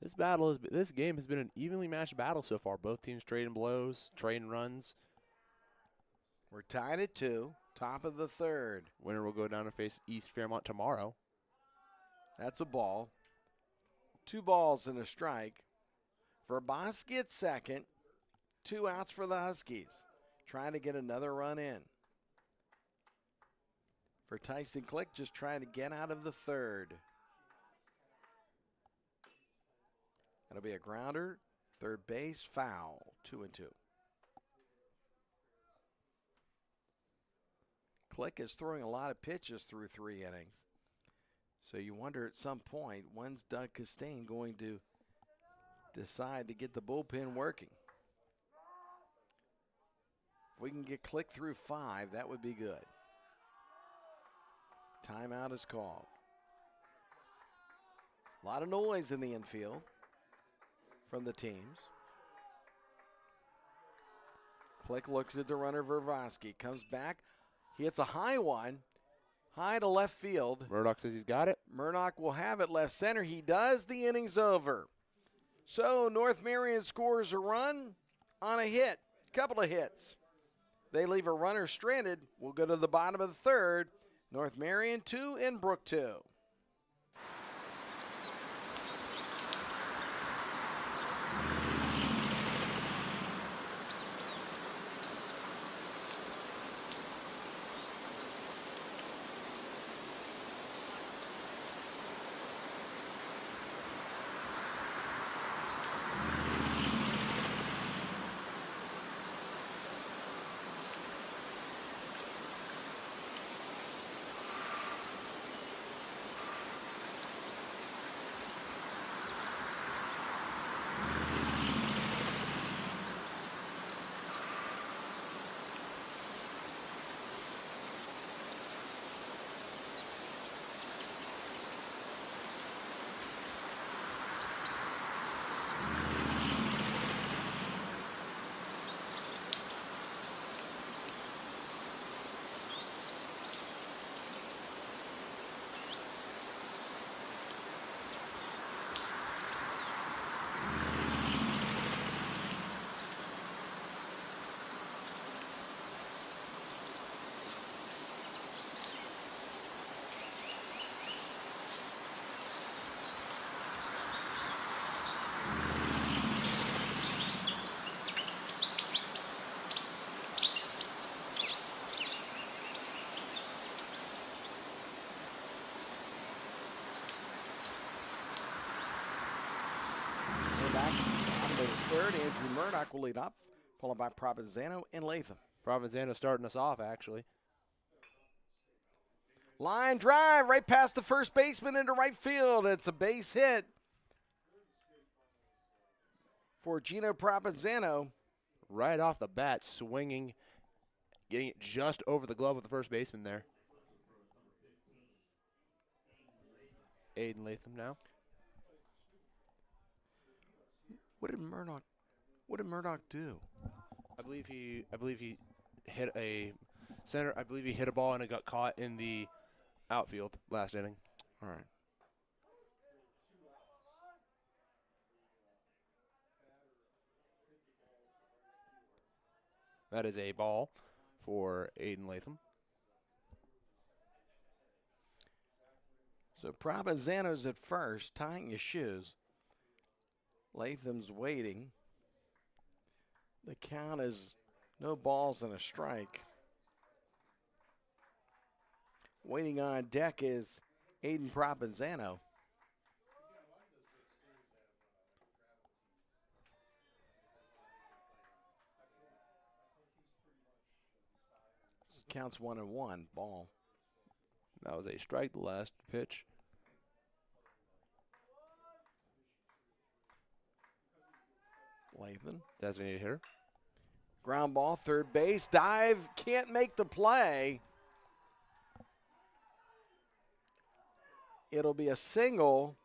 This game has been an evenly matched battle so far. Both teams trading blows, trading runs. We're tied at 2, top of the third. Winner will go down and face East Fairmont tomorrow. That's a ball. 2 balls and a strike. Verboski at second, 2 outs for the Huskies. Trying to get another run in. For Tyson Click, just trying to get out of the third. That'll be a grounder, third base, foul, 2-2. Click is throwing a lot of pitches through 3 innings. So you wonder at some point, when's Doug Costain going to decide to get the bullpen working? If we can get Click through 5, that would be good. Timeout is called. A lot of noise in the infield from the teams. Click looks at the runner, Verboski. Comes back. He hits a high one. High to left field. Murdoch says he's got it. Murdoch will have it left center. He does. The inning's over. So North Marion scores a run on a hit. Couple of hits. They leave a runner stranded. We'll go to the bottom of the third. North Marion 2 and Brooke 2. Third, Andrew Murdoch will lead up, followed by Provenzano and Latham. Provenzano starting us off, actually. Line drive right past the first baseman into right field. It's a base hit for Gino Provenzano. Right off the bat, swinging, getting it just over the glove of the first baseman there. Aiden Latham now. What did Murdoch do? I believe he hit a center. I believe he hit a ball and it got caught in the outfield last inning. All right. That is a ball for Aiden Latham. So Provenzano's at first, tying his shoes. Latham's waiting. The count is no balls and a strike. Waiting on deck is Aiden Provenzano. Counts 1-1, ball. That was a strike, the last pitch. Latham. Designated hitter. Ground ball, third base, dive, can't make the play. It'll be a single.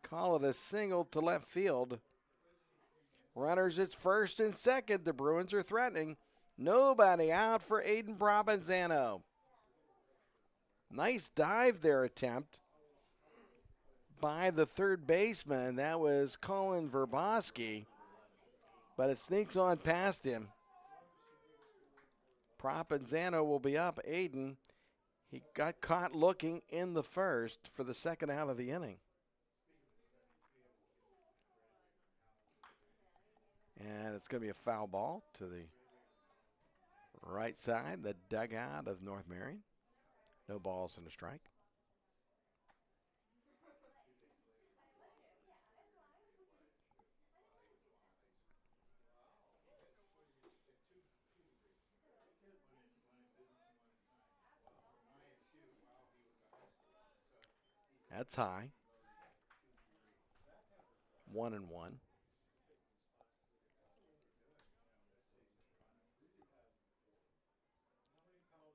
Call it a single to left field. Runners at first and second. The Bruins are threatening. Nobody out for Aiden Provenzano. Nice dive there attempt by the third baseman. That was Colin Verboski, but it sneaks on past him. Provenzano will be up. Aiden, he got caught looking in the first for the second out of the inning. And it's going to be a foul ball to the right side, the dugout of North Marion. No balls and a strike. That's high. 1-1.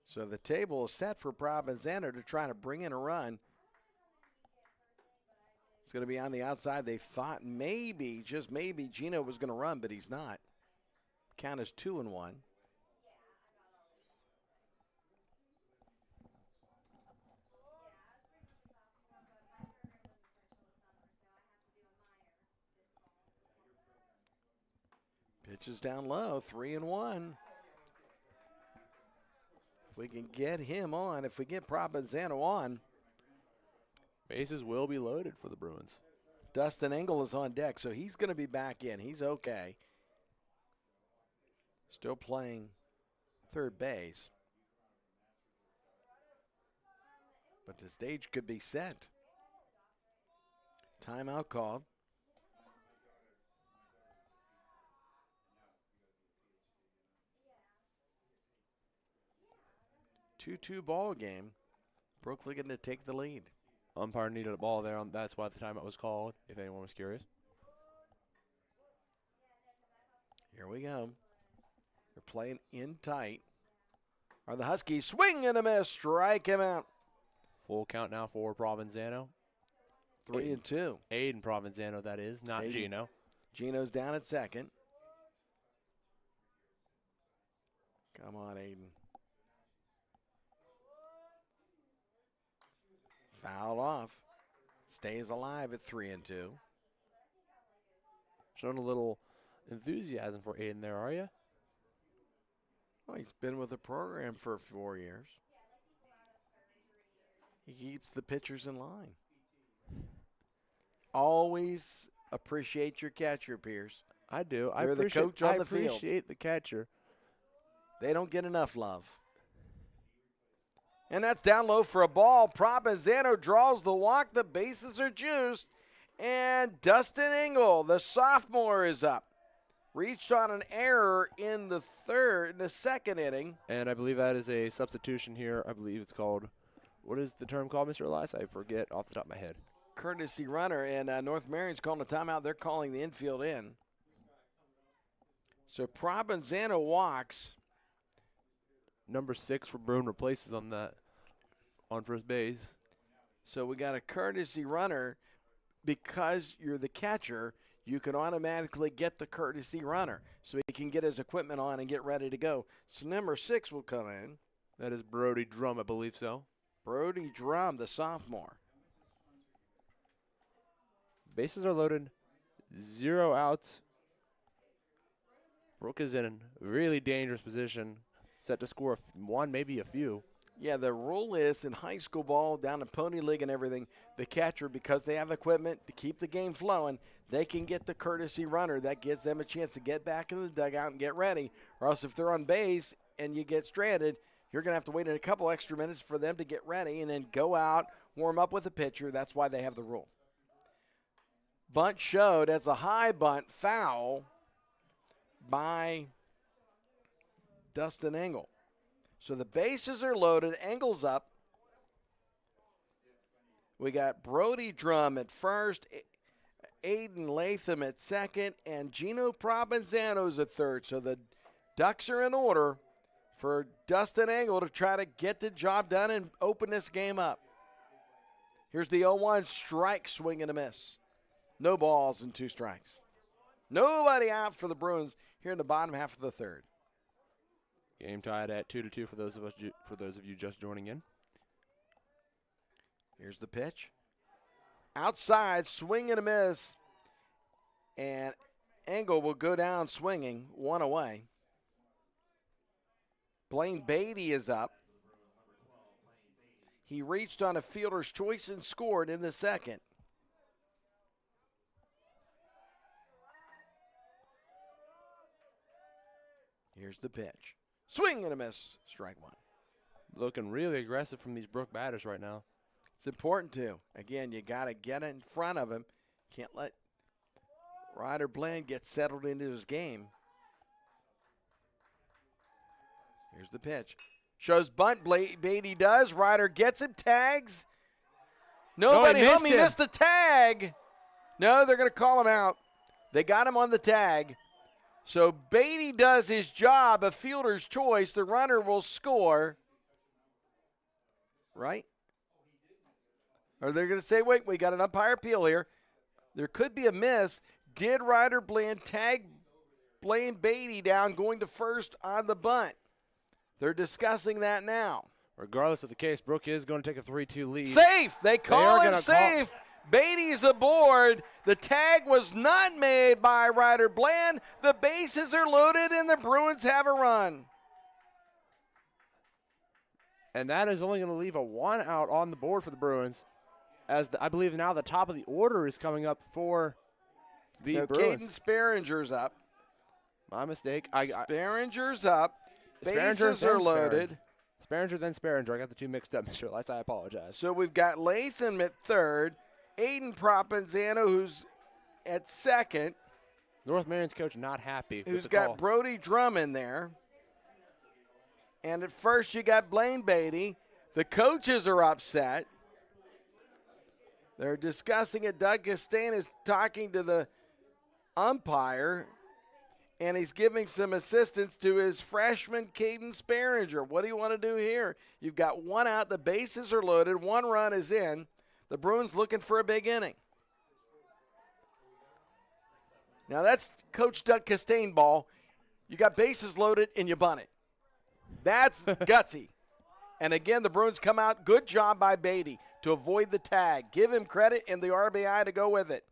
So the table is set for Provenzano to try to bring in a run. It's going to be on the outside. They thought maybe, just maybe, Gino was going to run, but he's not. Count is 2-1. Pitches down low, 3-1. If we can get him on, if we get Provenzano on. Bases will be loaded for the Bruins. Dustin Engel is on deck, so he's going to be back in. He's okay. Still playing third base. But the stage could be set. Timeout called. 2-2 ball game. Brooke looking to take the lead. Umpire needed a ball there. That's why the timeout was called, if anyone was curious. Here we go. They're playing in tight. Are the Huskies swing and a miss? Strike him out. Full count now for Provenzano. 3-2. Aiden Provenzano, that is, not Aiden. Gino. Gino's down at second. Come on, Aiden. Fouled off. Stays alive at 3-2. Showing a little enthusiasm for Aiden there, are you? Well, he's been with the program for 4 years. He keeps the pitchers in line. Always appreciate your catcher, Pierce. I do. They're the coach on the field. I appreciate the catcher. They don't get enough love. And that's down low for a ball. Provenzano draws the walk. The bases are juiced. And Dustin Engel, the sophomore, is up. Reached on an error in the second inning. And I believe that is a substitution here. I believe it's called, what is the term called, Mr. Elias? I forget off the top of my head. Courtesy runner, and North Marion's calling a timeout. They're calling the infield in. So Provenzano walks. Number 6 for Bruin replaces on first base. So we got a courtesy runner. Because you're the catcher, you can automatically get the courtesy runner. So he can get his equipment on and get ready to go. So number 6 will come in. That is Brody Drum, I believe so. Brody Drum, the sophomore. Bases are loaded. 0 outs. Brooke is in a really dangerous position. Set to score one, maybe a few. Yeah, the rule is in high school ball, down in Pony League and everything, the catcher, because they have equipment to keep the game flowing, they can get the courtesy runner. That gives them a chance to get back in the dugout and get ready. Or else if they're on base and you get stranded, you're going to have to wait a couple extra minutes for them to get ready and then go out, warm up with the pitcher. That's why they have the rule. Bunt showed as a high bunt, foul by Dustin Engel. So the bases are loaded. Engel's up. We got Brody Drum at first. Aiden Latham at second, and Gino Provenzano's at third. So the Ducks are in order for Dustin Engel to try to get the job done and open this game up. Here's the 0-1 strike, swing and a miss. No balls and 2 strikes. Nobody out for the Bruins here in the bottom half of the third. Game tied at 2-2 for those of you just joining in. Here's the pitch. Outside, swing and a miss. And Engel will go down swinging, 1 away. Blaine Beatty is up. He reached on a fielder's choice and scored in the second. Here's the pitch. Swing and a miss, strike 1. Looking really aggressive from these Brooke batters right now. It's important to. Again, you got to get in front of him. Can't let Ryder Bland get settled into his game. Here's the pitch. Shows bunt. Beatty does. Ryder gets him. Tags. Nobody home. He missed the tag. No, they're going to call him out. They got him on the tag. So Beatty does his job, a fielder's choice. The runner will score. Right? Or they're going to say, wait, we got an umpire appeal here. There could be a miss. Did Ryder Bland tag Blaine Beatty down going to first on the bunt? They're discussing that now. Regardless of the case, Brooke is going to take a 3-2 lead. Safe. They call him safe. Beatty's aboard. The tag was not made by Ryder Bland. The bases are loaded, and the Bruins have a run. And that is only going to leave a 1 out on the board for the Bruins. As I believe now the top of the order is coming up for the Bruins. Caden Sparinger's up. My mistake. Sparinger's up. Bases are loaded. Sparinger, then Sparinger. I got the two mixed up, Mr. Lights. I apologize. So we've got Latham at third. Aiden Provenzano, who's at second. North Marion's coach not happy. Who's got Brody Drum in there. And at first you got Blaine Beatty. The coaches are upset. They're discussing it. Doug Costain is talking to the umpire, and he's giving some assistance to his freshman, Caden Sparinger. What do you want to do here? You've got 1 out. The bases are loaded. 1 run is in. The Bruins looking for a big inning. Now that's Coach Doug Costain ball. You got bases loaded, and you bunt it. That's gutsy. And again, the Bruins come out. Good job by Beatty to avoid the tag. Give him credit and the RBI to go with it.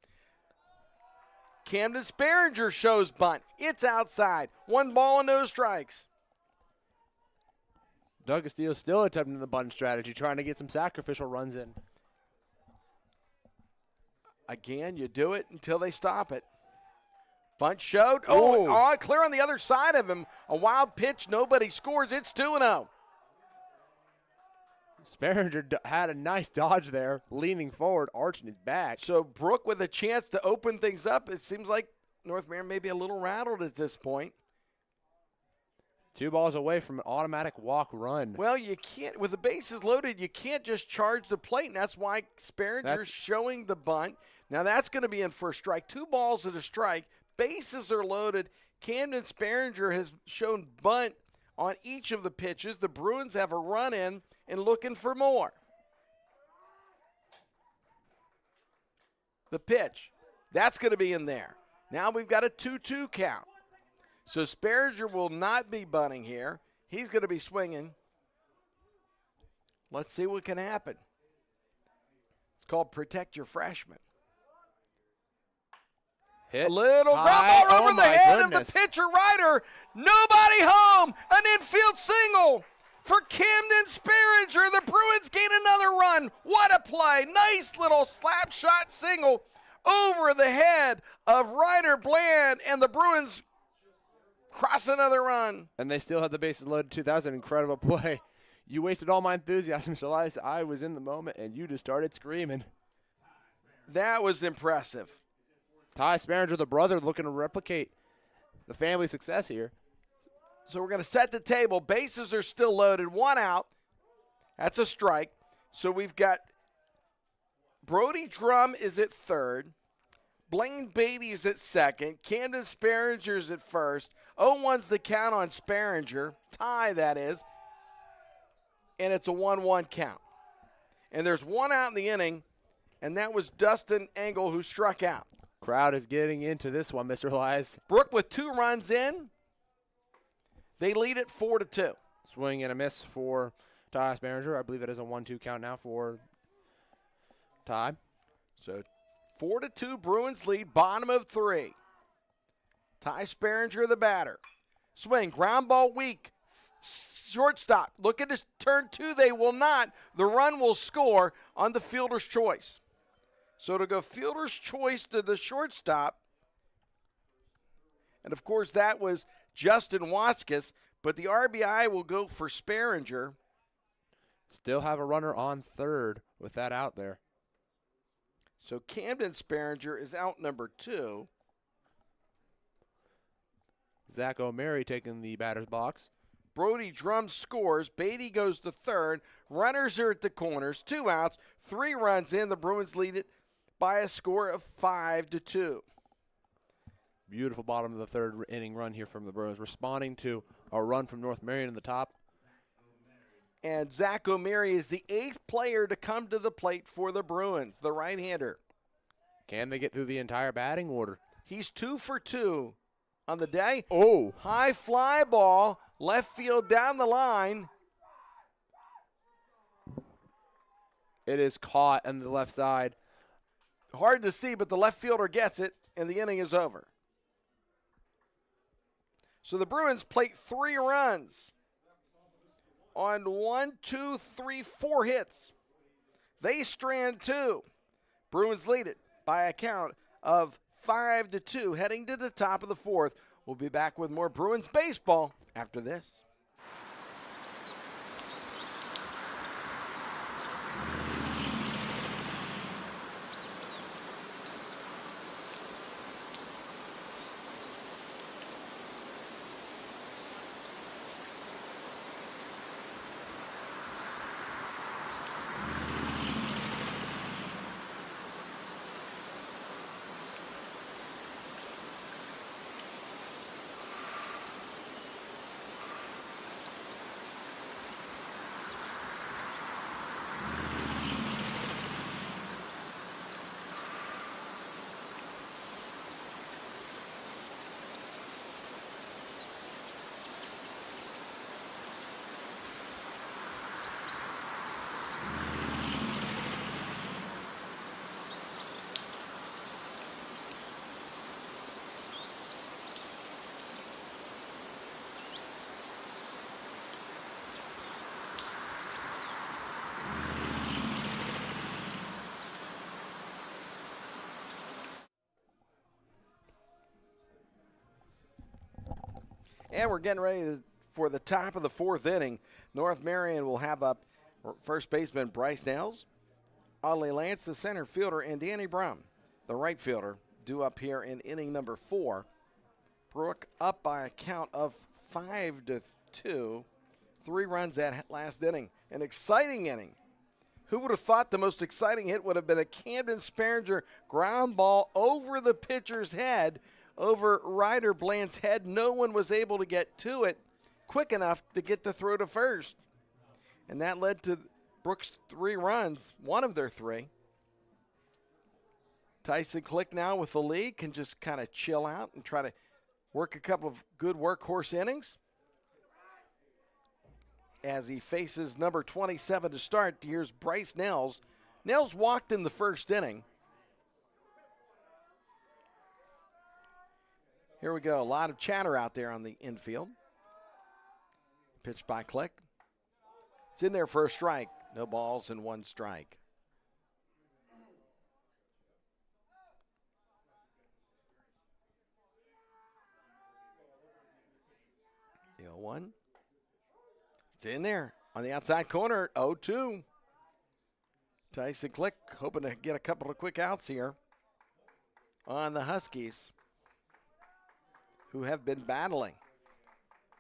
Camden Sparinger shows bunt. It's outside. 1 ball and no strikes. Doug Castillo still attempting the bunt strategy, trying to get some sacrificial runs in. Again, you do it until they stop it. Bunt showed. Oh, clear on the other side of him. A wild pitch. Nobody scores. It's 2-0. Sparinger had a nice dodge there, leaning forward, arching his back. So Brooke with a chance to open things up. It seems like North Marion may be a little rattled at this point. 2 balls away from an automatic walk run. Well, you can't, with the bases loaded, you can't just charge the plate, and that's why Sparinger's showing the bunt. Now that's going to be in for a strike. 2 balls and a strike. Bases are loaded. Camden Sparinger has shown bunt on each of the pitches. The Bruins have a run in and looking for more. The pitch, that's going to be in there. Now we've got a 2-2 count. So Sparinger will not be bunting here. He's going to be swinging. Let's see what can happen. It's called protect your freshman. Hit a little ground ball over the head of the pitcher Ryder. Nobody home. An infield single for Camden Sparinger. The Bruins gain another run. What a play. Nice little slap shot single over the head of Ryder Bland, and the Bruins cross another run. And they still had the bases loaded. 2000, incredible play. You wasted all my enthusiasm, Mr. Elias. I was in the moment, and you just started screaming. That was impressive. Ty Sparinger, the brother, looking to replicate the family success here. So we're going to set the table. Bases are still loaded. 1 out. That's a strike. So we've got Brody Drum is at third. Blaine Beatty's at second. Camden Sparinger's at first. 0-1's the count on Sparinger. Tie, that is. And it's a 1-1 count. And there's one out in the inning, and that was Dustin Engel who struck out. Crowd is getting into this one, Mr. Lies. Brooke with 2 runs in. They lead it 4-2. Swing and a miss for Ty Sparinger. I believe it is a 1-2 count now for Ty. So 4-2 Bruins lead, bottom of 3. Ty Sparinger, the batter. Swing, ground ball weak. Shortstop, look at this turn 2. They will not. The run will score on the fielder's choice. So to go fielder's choice to the shortstop. And, of course, that was Justin Waskus. But the RBI will go for Sparinger. Still have a runner on third with that out there. So Camden Sparinger is out number 2. Zach O'Mary taking the batter's box. Brody Drum scores. Beatty goes to third. Runners are at the corners. 2 outs. 3 runs in. The Bruins lead it by a score of 5-2. Beautiful bottom of the third inning run here from the Bruins, responding to a run from North Marion in the top. And Zach O'Mary is the 8th player to come to the plate for the Bruins, the right-hander. Can they get through the entire batting order? He's 2 for 2 on the day. Oh. High fly ball, left field down the line. It is caught on the left side. Hard to see, but the left fielder gets it, and the inning is over. So the Bruins plate 3 runs on 4 hits. They strand 2. Bruins lead it by a count of 5-2, heading to the top of the 4th. We'll be back with more Bruins baseball after this. And we're getting ready for the top of the 4th inning. North Marion will have up first baseman Bryce Nels, Ollie Lance, the center fielder, and Danny Brown, the right fielder, due up here in inning number 4. Brooke up by a count of 5-2. 3 runs that last inning. An exciting inning. Who would have thought the most exciting hit would have been a Camden Sparinger ground ball over the pitcher's head, over Ryder Bland's head. No one was able to get to it quick enough to get the throw to first. And that led to Brooks' 3 runs, one of their 3. Tyson Click now with the lead can just kind of chill out and try to work a couple of good workhorse innings. As he faces number 27 to start, here's Bryce Nels. Nels walked in the first inning. Here we go. A lot of chatter out there on the infield. Pitch by Click. It's in there for a strike. No balls and 1 strike. The 0-1. It's in there on the outside corner. 0-2. Tyson Click hoping to get a couple of quick outs here on the Huskies, who have been battling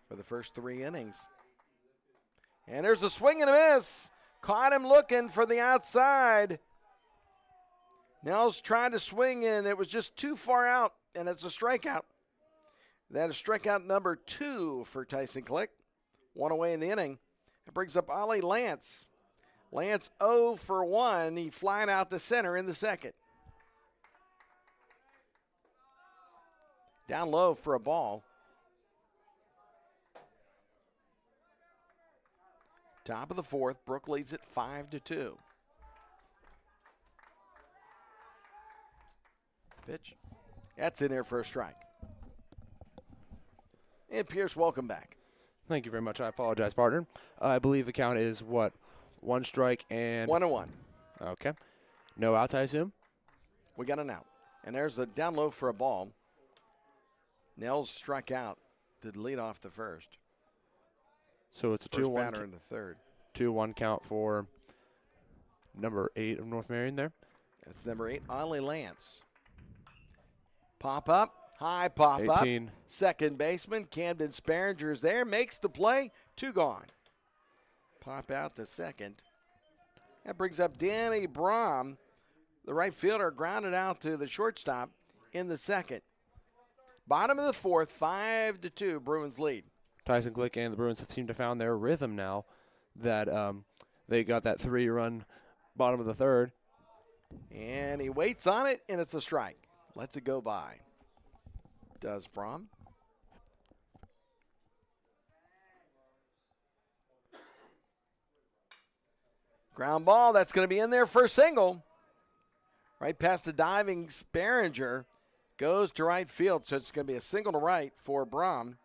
for the first 3 innings. And there's a swing and a miss. Caught him looking for the outside. Nels tried to swing, and it was just too far out, and it's a strikeout. That is strikeout number 2 for Tyson Click. 1 away in the inning. It brings up Ollie Lance. Lance 0 for 1. He flying out the center in the second. Down low for a ball. Top of the 4th. Brooke leads it 5-2. Pitch. That's in there for a strike. And Pierce, welcome back. Thank you very much. I apologize, partner. I believe the count is what? 1 strike and 1-1. Okay. No outs, I assume? We got an out. And there's a down low for a ball. Nels struck out to lead off the first. So it's a First 2-1 batter in the third. 2-1 count for number 8 of North Marion there. That's number 8, Ollie Lance. Pop up, high pop 18. up. Second baseman Camden Sparringer is there, makes the play, 2 gone. Pop out the second. That brings up Danny Brom. The right fielder grounded out to the shortstop in the second. Bottom of the 4th, 5-2, Bruins lead. Tyson Click and the Bruins have seemed to found their rhythm now that they got that 3-run bottom of the 3rd. And he waits on it, and it's a strike. Lets it go by. Does Brom. Ground ball, that's going to be in there for a single. Right past the diving Sparringer. Goes to right field, so it's going to be a single to right for Brom.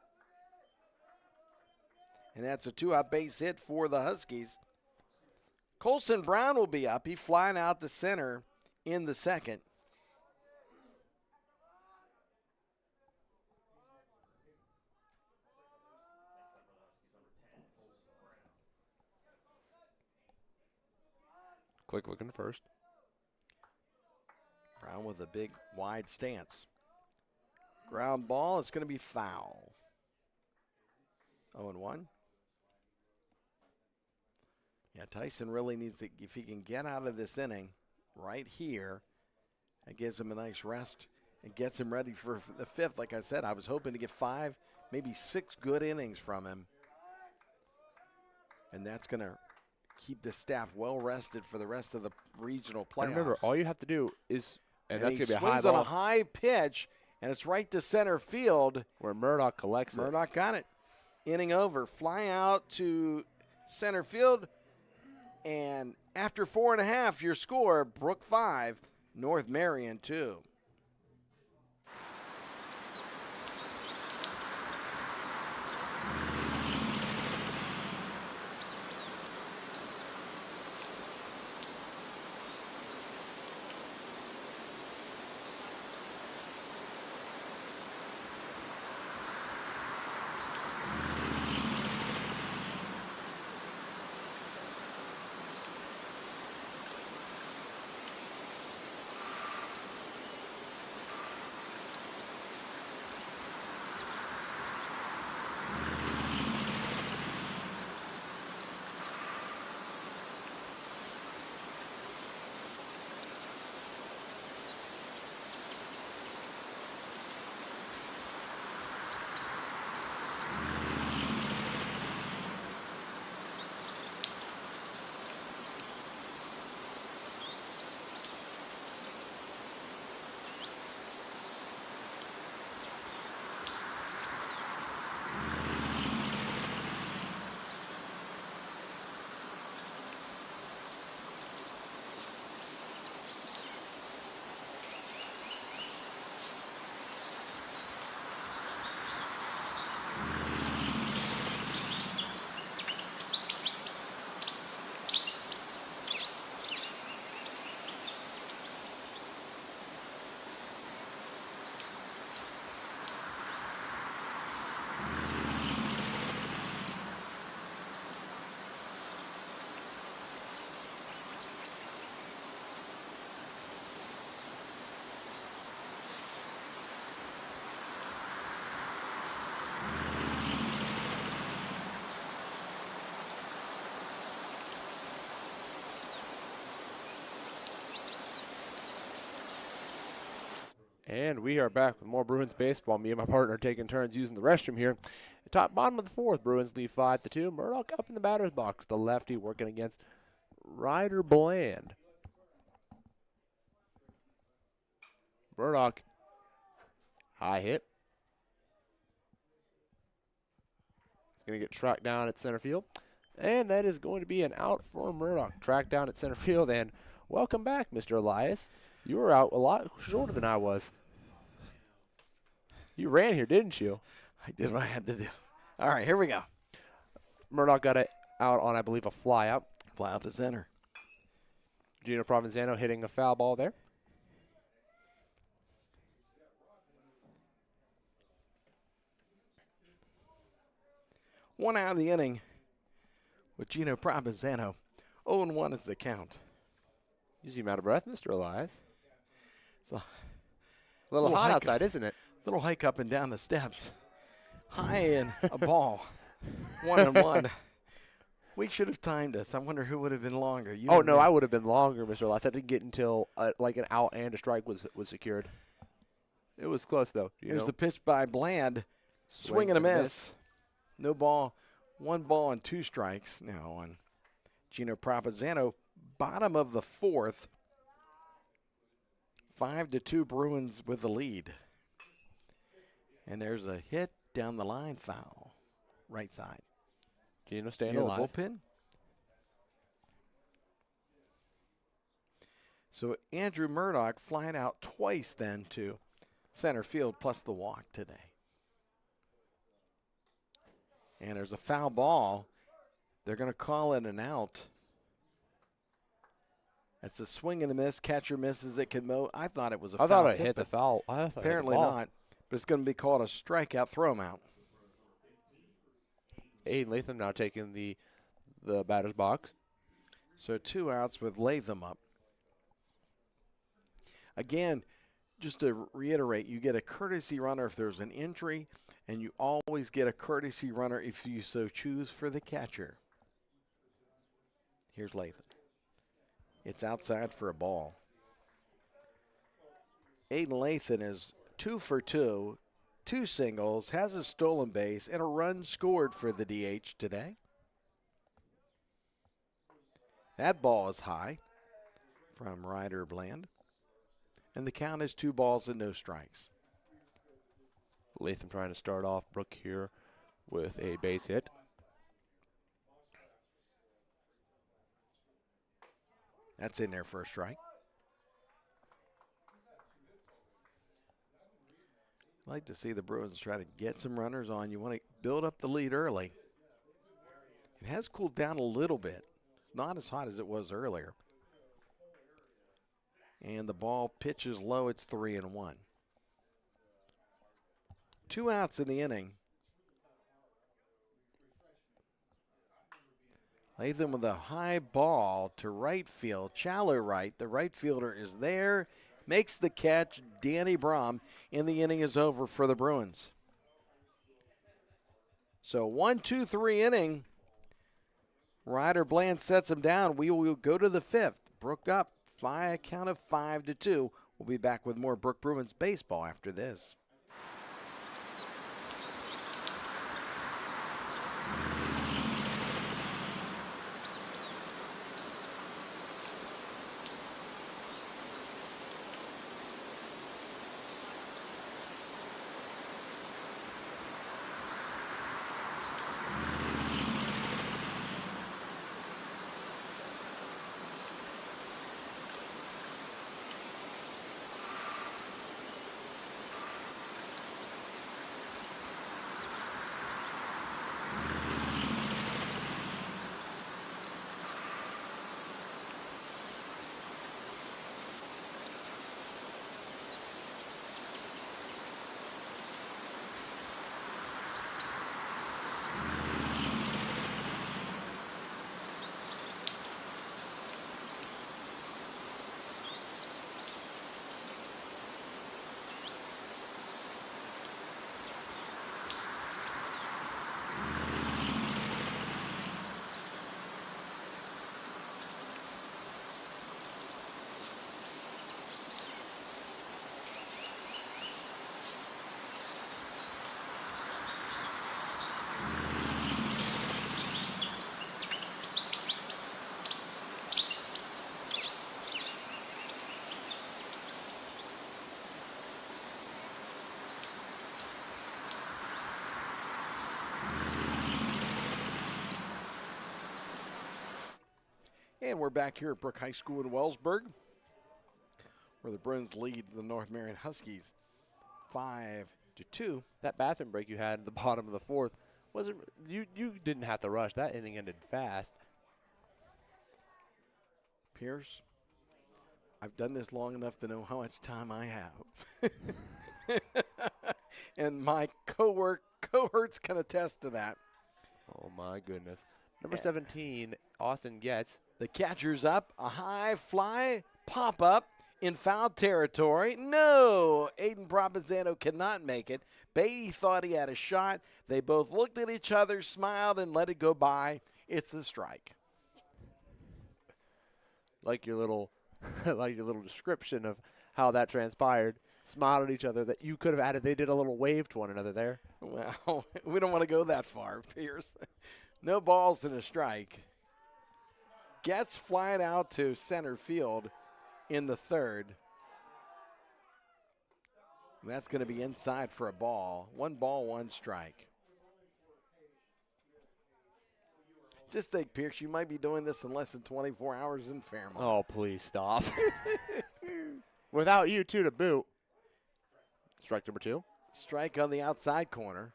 And that's a 2-out base hit for the Huskies. Colson Brown will be up. He's flying out the center in the second. Click looking first. Brown with a big, wide stance. Ground ball, it's going to be foul. 0-1. Yeah, Tyson really needs to, if he can get out of this inning right here, it gives him a nice rest and gets him ready for the 5th. Like I said, I was hoping to get 5, maybe 6 good innings from him. And that's going to keep the staff well rested for the rest of the regional playoffs. And remember, all you have to do is, and that's he going to be a high swings ball. on a high pitch, and it's right to center field. Where Murdoch collects it. Murdoch got it. Inning over. Fly out to center field. And after 4.5, your score, Brooke 5, North Marion 2. And we are back with more Bruins baseball. Me and my partner taking turns using the restroom here. Top bottom of the fourth, Bruins lead 5-2. Murdoch up in the batter's box. The lefty working against Ryder Bland. Murdoch, high hit. It's going to get tracked down at center field. And that is going to be an out for Murdoch. Tracked down at center field. And welcome back, Mr. Elias. You were out a lot shorter than I was. You ran here, didn't you? I did what I had to do. All right, here we go. Murdoch got it out on, I believe, a fly out. Fly out to center. Gino Provenzano hitting a foul ball there. One out of the inning with Gino Provenzano. 0-1 is the count. You seem out of breath, Mr. Elias. It's a little hot outside, isn't it? Little hike up and down the steps. High in a ball. 1-1. We should have timed us. I wonder who would have been longer. You Oh, no, I would have been longer, Mr. Elias. I didn't get until like an out and a strike was secured. It was close, though. Here's the pitch by Bland. Swing and a miss. No ball. 1 ball and 2 strikes now on Gino Provenzano. Bottom of the fourth. 5-2 Bruins with the lead. And there's a hit down the line, foul. Right side. Gino staying Near alive. the bullpen. So Andrew Murdoch flying out twice then to center field plus the walk today. And there's a foul ball. They're going to call it an out. That's a swing and a miss. Catcher misses it. I thought it was a foul. I thought it tip, hit the foul. Apparently not. But it's going to be called a strikeout. Throw him out. Aiden Latham now taking the batter's box. So 2 outs with Latham up. Again, just to reiterate, you get a courtesy runner if there's an injury, and you always get a courtesy runner if you so choose for the catcher. Here's Latham. It's outside for a ball. Aiden Latham is 2 for 2, 2 singles, has a stolen base, and a run scored for the DH today. That ball is high from Ryder Bland. And the count is 2 balls and no strikes. Latham trying to start off Brooke here with a base hit. That's in there for a strike. I'd like to see the Bruins try to get some runners on. You want to build up the lead early. It has cooled down a little bit. Not as hot as it was earlier. And the ball pitches low. It's 3-1. 2 outs in the inning. Latham with a high ball to right field. Shallow right. The right fielder is there. Makes the catch. Danny Brom. And the inning is over for the Bruins. So 1-2-3 inning. Ryder Bland sets him down. We will go to the 5th. Brooke up. By a count of 5-2. We'll be back with more Brooke Bruins baseball after this. And we're back here at Brooke High School in Wellsburg, where the Bruins lead the North Marion Huskies 5-2. That bathroom break you had at the bottom of the fourth wasn't you didn't have to rush. That inning ended fast. Pierce, I've done this long enough to know how much time I have. And my cohorts can attest to that. Oh, my goodness. Number 17, Austin Getz. The catcher's up, a high fly, pop up in foul territory. No, Aiden Provenzano cannot make it. Beatty thought he had a shot. They both looked at each other, smiled, and let it go by. It's a strike. Like your little description of how that transpired. Smiled at each other that you could have added. They did a little wave to one another there. Well, we don't want to go that far, Pierce. No balls and a strike. Gets flying out to center field in the third. And that's going to be inside for a ball. 1 ball, 1 strike. Just think, Pierce, you might be doing this in less than 24 hours in Fairmont. Oh, please stop. Without you, two to boot. Strike number 2. Strike on the outside corner.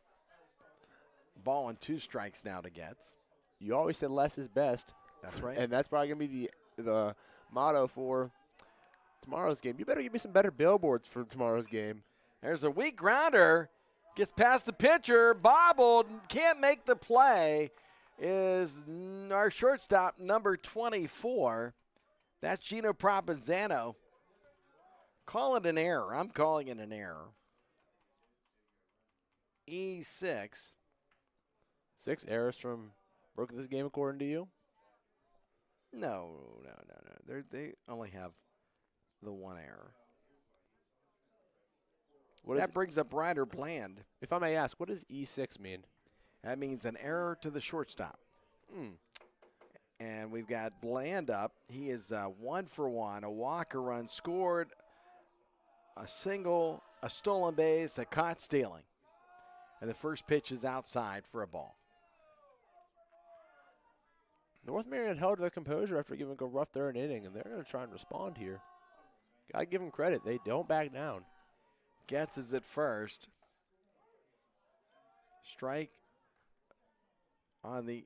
Ball and 2 strikes now to Getz. You always said less is best. That's right. And that's probably going to be the motto for tomorrow's game. You better give me some better billboards for tomorrow's game. There's a weak grounder. Gets past the pitcher. Bobbled. Can't make the play. Is our shortstop, number 24. That's Gino Provenzano. Call it an error. I'm calling it an error. E6. 6 errors from Brooke in this game, according to you? No. They only have the 1 error. That brings up Ryder Bland. If I may ask, what does E6 mean? That means an error to the shortstop. And we've got Bland up. He is 1 for 1. A walk, a run scored, a single, a stolen base, a caught stealing. And the first pitch is outside for a ball. North Marion held their composure after giving a rough third inning, and they're going to try and respond here. Got to give them credit. They don't back down. Getz is at first. Strike on the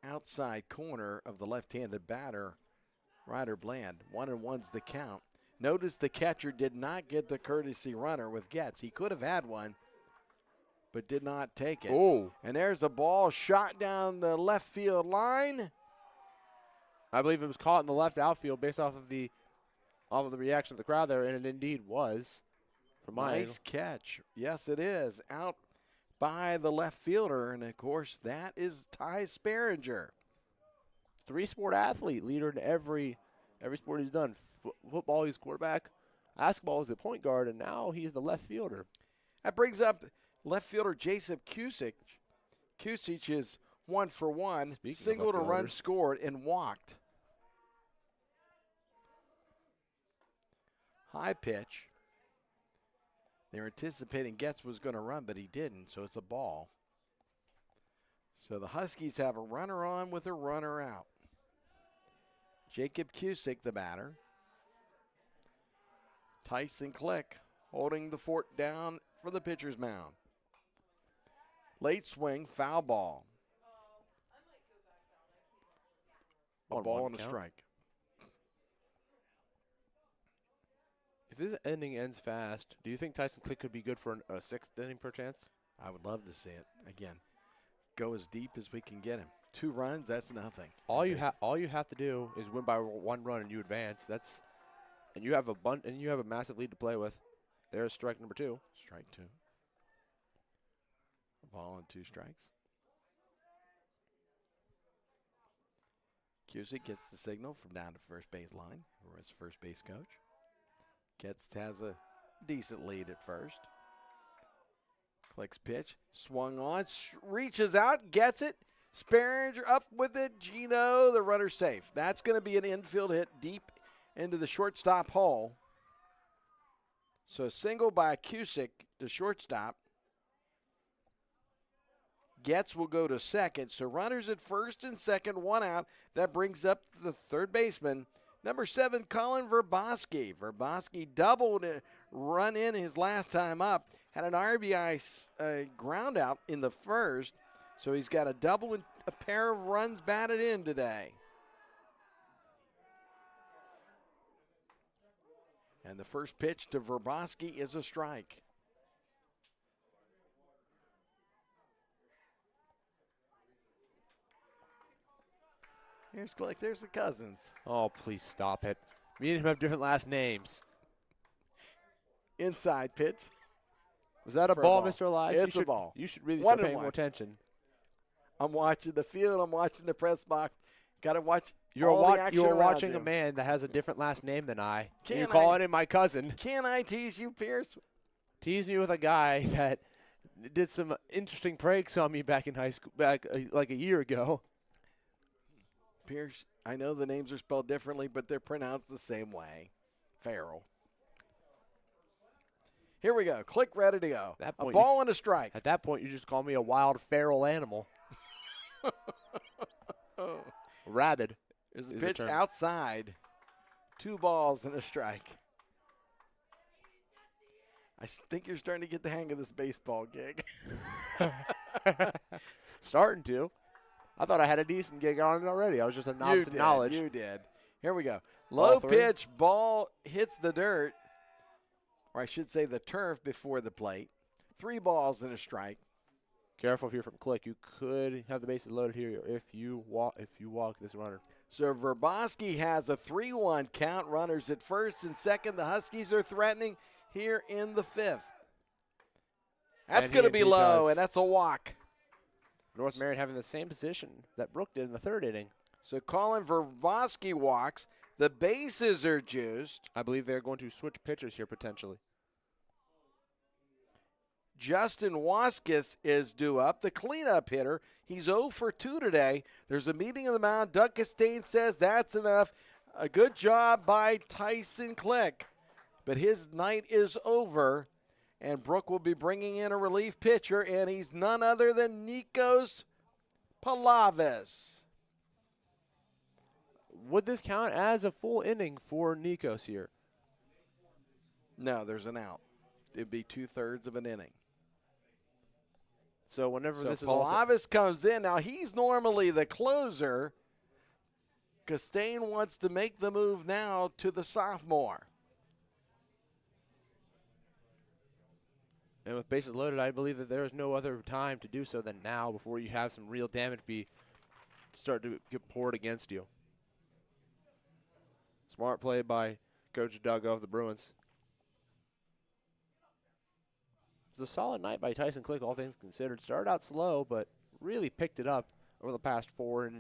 outside corner of the left-handed batter, Ryder Bland. 1-1's the count. Notice the catcher did not get the courtesy runner with Getz. He could have had one, but did not take it. Oh. And there's a ball shot down the left field line. I believe it was caught in the left outfield based off of the reaction of the crowd there, and it indeed was. From my angle. Nice catch. Yes, it is. Out by the left fielder, and, of course, that is Ty Sperringer. 3-sport athlete, leader in every sport he's done. Football, he's quarterback. Basketball, he's the point guard, and now he's the left fielder. That brings up left fielder Jason Cusick. Cusick is 1 for 1. Single to run scored and walked. High pitch. They were anticipating Getz was going to run, but he didn't, so it's a ball. So the Huskies have a runner on with a runner out. Jacob Cusick, the batter. Tyson Click holding the fort down for the pitcher's mound. Late swing, foul ball. A ball and a strike. If this inning ends fast, do you think Tyson Click could be good for a 6th inning per chance? I would love to see it. Again, go as deep as we can get him. 2 runs, that's nothing. All you have to do is win by 1 run and you advance. And you have a massive lead to play with. There's strike number 2. Strike 2. A ball and 2 strikes. Cusick gets the signal from down to first base line, or his first base coach. Getz has a decent lead at first. Click's pitch, swung on, reaches out, gets it. Sperringer up with it. Gino, the runner safe. That's going to be an infield hit deep into the shortstop hole. So single by Cusick to shortstop. Getz will go to second. So runners at first and second, 1 out. That brings up the third baseman, number 7, Colin Verboski. Verboski doubled a run in his last time up. Had an RBI ground out in the first. So he's got a double and a pair of runs batted in today. And the first pitch to Verboski is a strike. Here's Click. There's the cousins. Oh, please stop it. Me and him have different last names. Inside pitch. Was that a ball, Mr. Elias? It's a ball. You should really 1 start and paying 1. more attention. I'm watching the field. I'm watching the press box. Got to watch You're all the action around watching you. a man that has a different last name than I. Can You're I- calling him my cousin. Can I tease you, Pierce? Tease me with a guy that did some interesting pranks on me back in high school, like a year ago. Pierce, I know the names are spelled differently, but they're pronounced the same way. Farrell. Here we go. Click, ready to go. That A point ball and a strike. At that point, you just call me a wild feral animal. Oh. Rabid. There's a is the pitch term. outside. 2 balls and a strike. I think you're starting to get the hang of this baseball gig. Starting to. I thought I had a decent gig on it already. I was just a novice in knowledge. You did. Here we go. Ball Low 3. pitch, ball hits the dirt, or I should say the turf before the plate. 3 balls and a strike. Careful if you're from Click. You could have the bases loaded here if you walk this runner. So Verboski has a 3-1 count. Runners at first and second. The Huskies are threatening here in the 5th. That's And going to he be low, does. and that's a walk. North Marion having the same position that Brooke did in the 3rd inning. So Colin Verboski walks. The bases are juiced. I believe they're going to switch pitchers here potentially. Justin Waskis is due up, the cleanup hitter. He's 0 for 2 today. There's a meeting of the mound. Doug Costain says that's enough. A good job by Tyson Click. But his night is over, and Brooke will be bringing in a relief pitcher, and he's none other than Nikos Palavis. Would this count as a full inning for Nikos here? No, there's an out. It'd be 2/3 of an inning. So whenever So this is also Palavis comes in. Now, he's normally the closer. Costain wants to make the move now to the sophomore. and with bases loaded, I believe that there is no other time to do so than now before you have some real damage start to get poured against you. Smart play by Coach Doug of the Bruins. It was a solid night by Tyson Click, all things considered. Started out slow, but really picked it up over the past four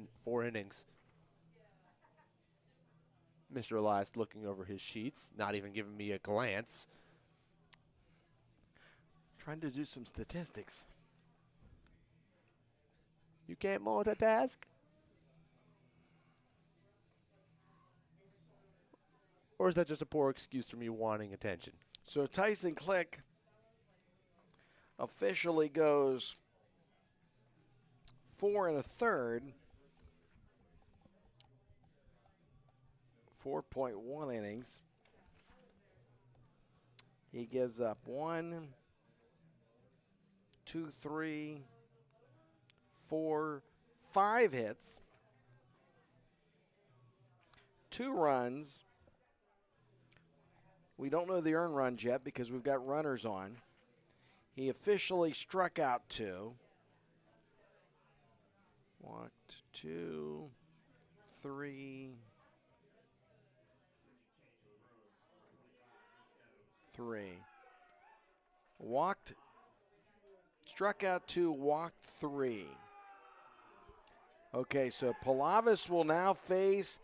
innings. Mr. Elias looking over his sheets, not even giving me a glance. Trying to do some statistics. You can't multitask? Or is that just a poor excuse for me wanting attention? So Tyson Click officially goes 4 1/3. 4.1 innings. He gives up 1, 2, 3, 4, 5 hits, 2 runs. We don't know the earned runs yet because we've got runners on. He officially struck out 2. Walked 2, 3, 3. Walked, struck out 2, walked 3. Okay, so Palavis will now face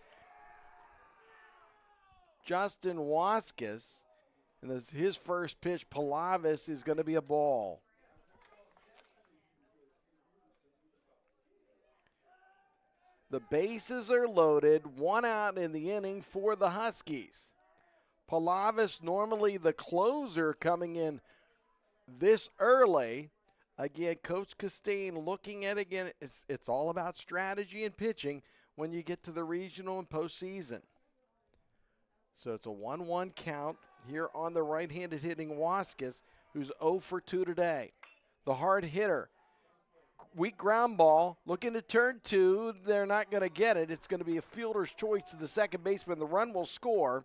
Justin Waskis. And his first pitch, Palavis, is going to be a ball. The bases are loaded, 1 out in the inning for the Huskies. Palavis, normally the closer coming in this early, Again, Coach Costain looking at it again. It's all about strategy and pitching when you get to the regional and postseason. So it's a 1-1 count here on the right-handed hitting Waskis, who's 0 for 2 today. The hard hitter. Weak ground ball, looking to turn 2. They're not going to get it. It's going to be a fielder's choice to the second baseman. The run will score.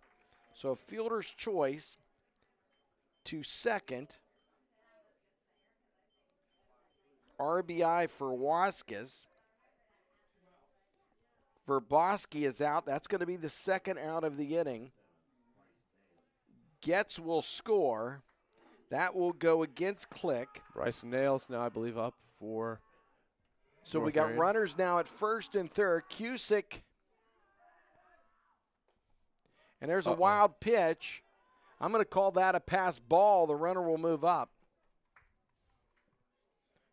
So a fielder's choice to second. RBI for Waskis. Verboski is out. That's going to be the second out of the inning. Getz will score. That will go against Click. Bryson Nails now, I believe, up for. So North we got Marion. runners now at first and third. Cusick. And there's a wild pitch. I'm going to call that a pass ball. The runner will move up.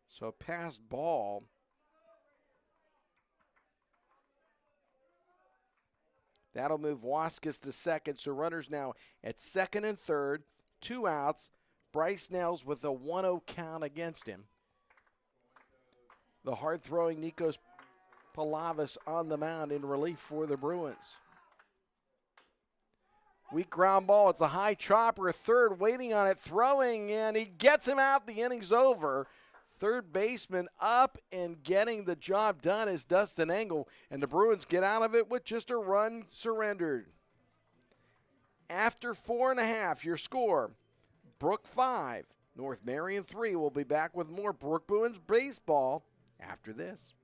So pass ball. That'll move Waskis to second. So runners now at second and third. 2 outs. Bryce Nels with a 1-0 count against him. The hard-throwing Nikos Palavis on the mound in relief for the Bruins. Weak ground ball. It's a high chopper. Third waiting on it, throwing, and he gets him out. The inning's over. Third baseman up and getting the job done is Dustin Engel, and the Bruins get out of it with just a run surrendered. After 4.5, your score, Brooke 5, North Marion 3. We'll be back with more Brooke Bruins baseball after this.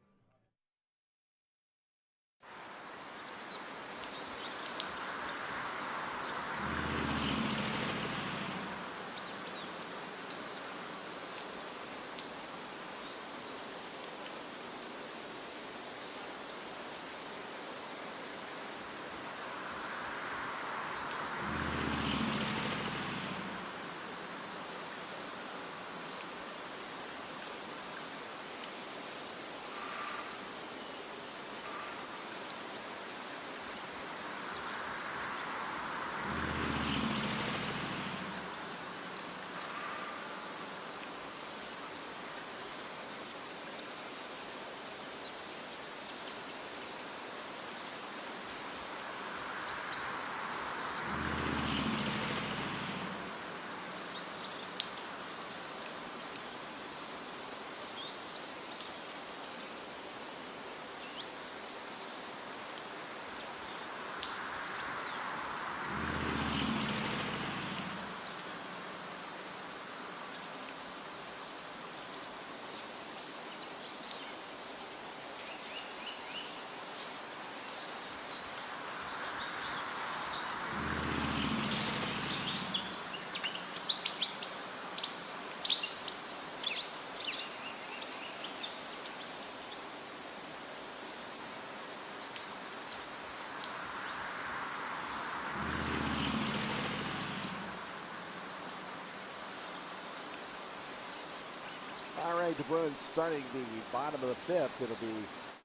All right, the Bruins starting the bottom of the fifth. It'll be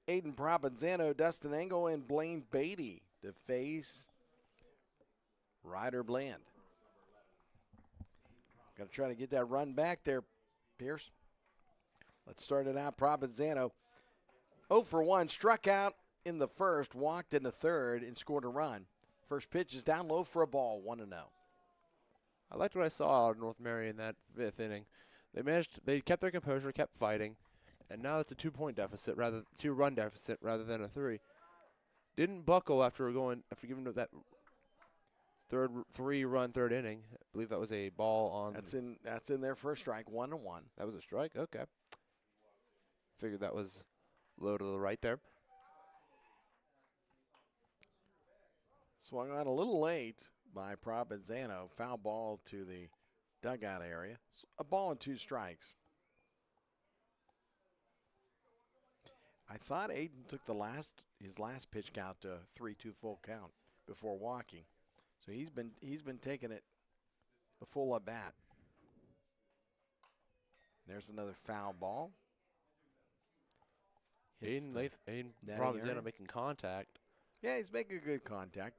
Aiden Provenzano, Dustin Engel, and Blaine Beatty to face Ryder Bland. Got to try to get that run back there, Pierce. Let's start it out. Provenzano, 0 for 1, struck out in the first, walked in the third, and scored a run. First pitch is down low for a ball, 1-0. I liked what I saw out of North Marion in that 5th inning. They kept their composure, kept fighting, and now it's a 2-point deficit, 2-run deficit rather than a 3. Didn't buckle after giving up that 3-run third inning. I believe that was a ball on. That's in their first strike, 1-1. That was a strike. Okay. Figured that was low to the right there. Swung on a little late by Provenzano. Foul ball to the dugout area. A ball and 2 strikes. I thought Aiden took his last pitch count to 3-2 full count before walking. So he's been taking it the full at bat. There's another foul ball. Aiden Provenzano making contact. Yeah, he's making good contact.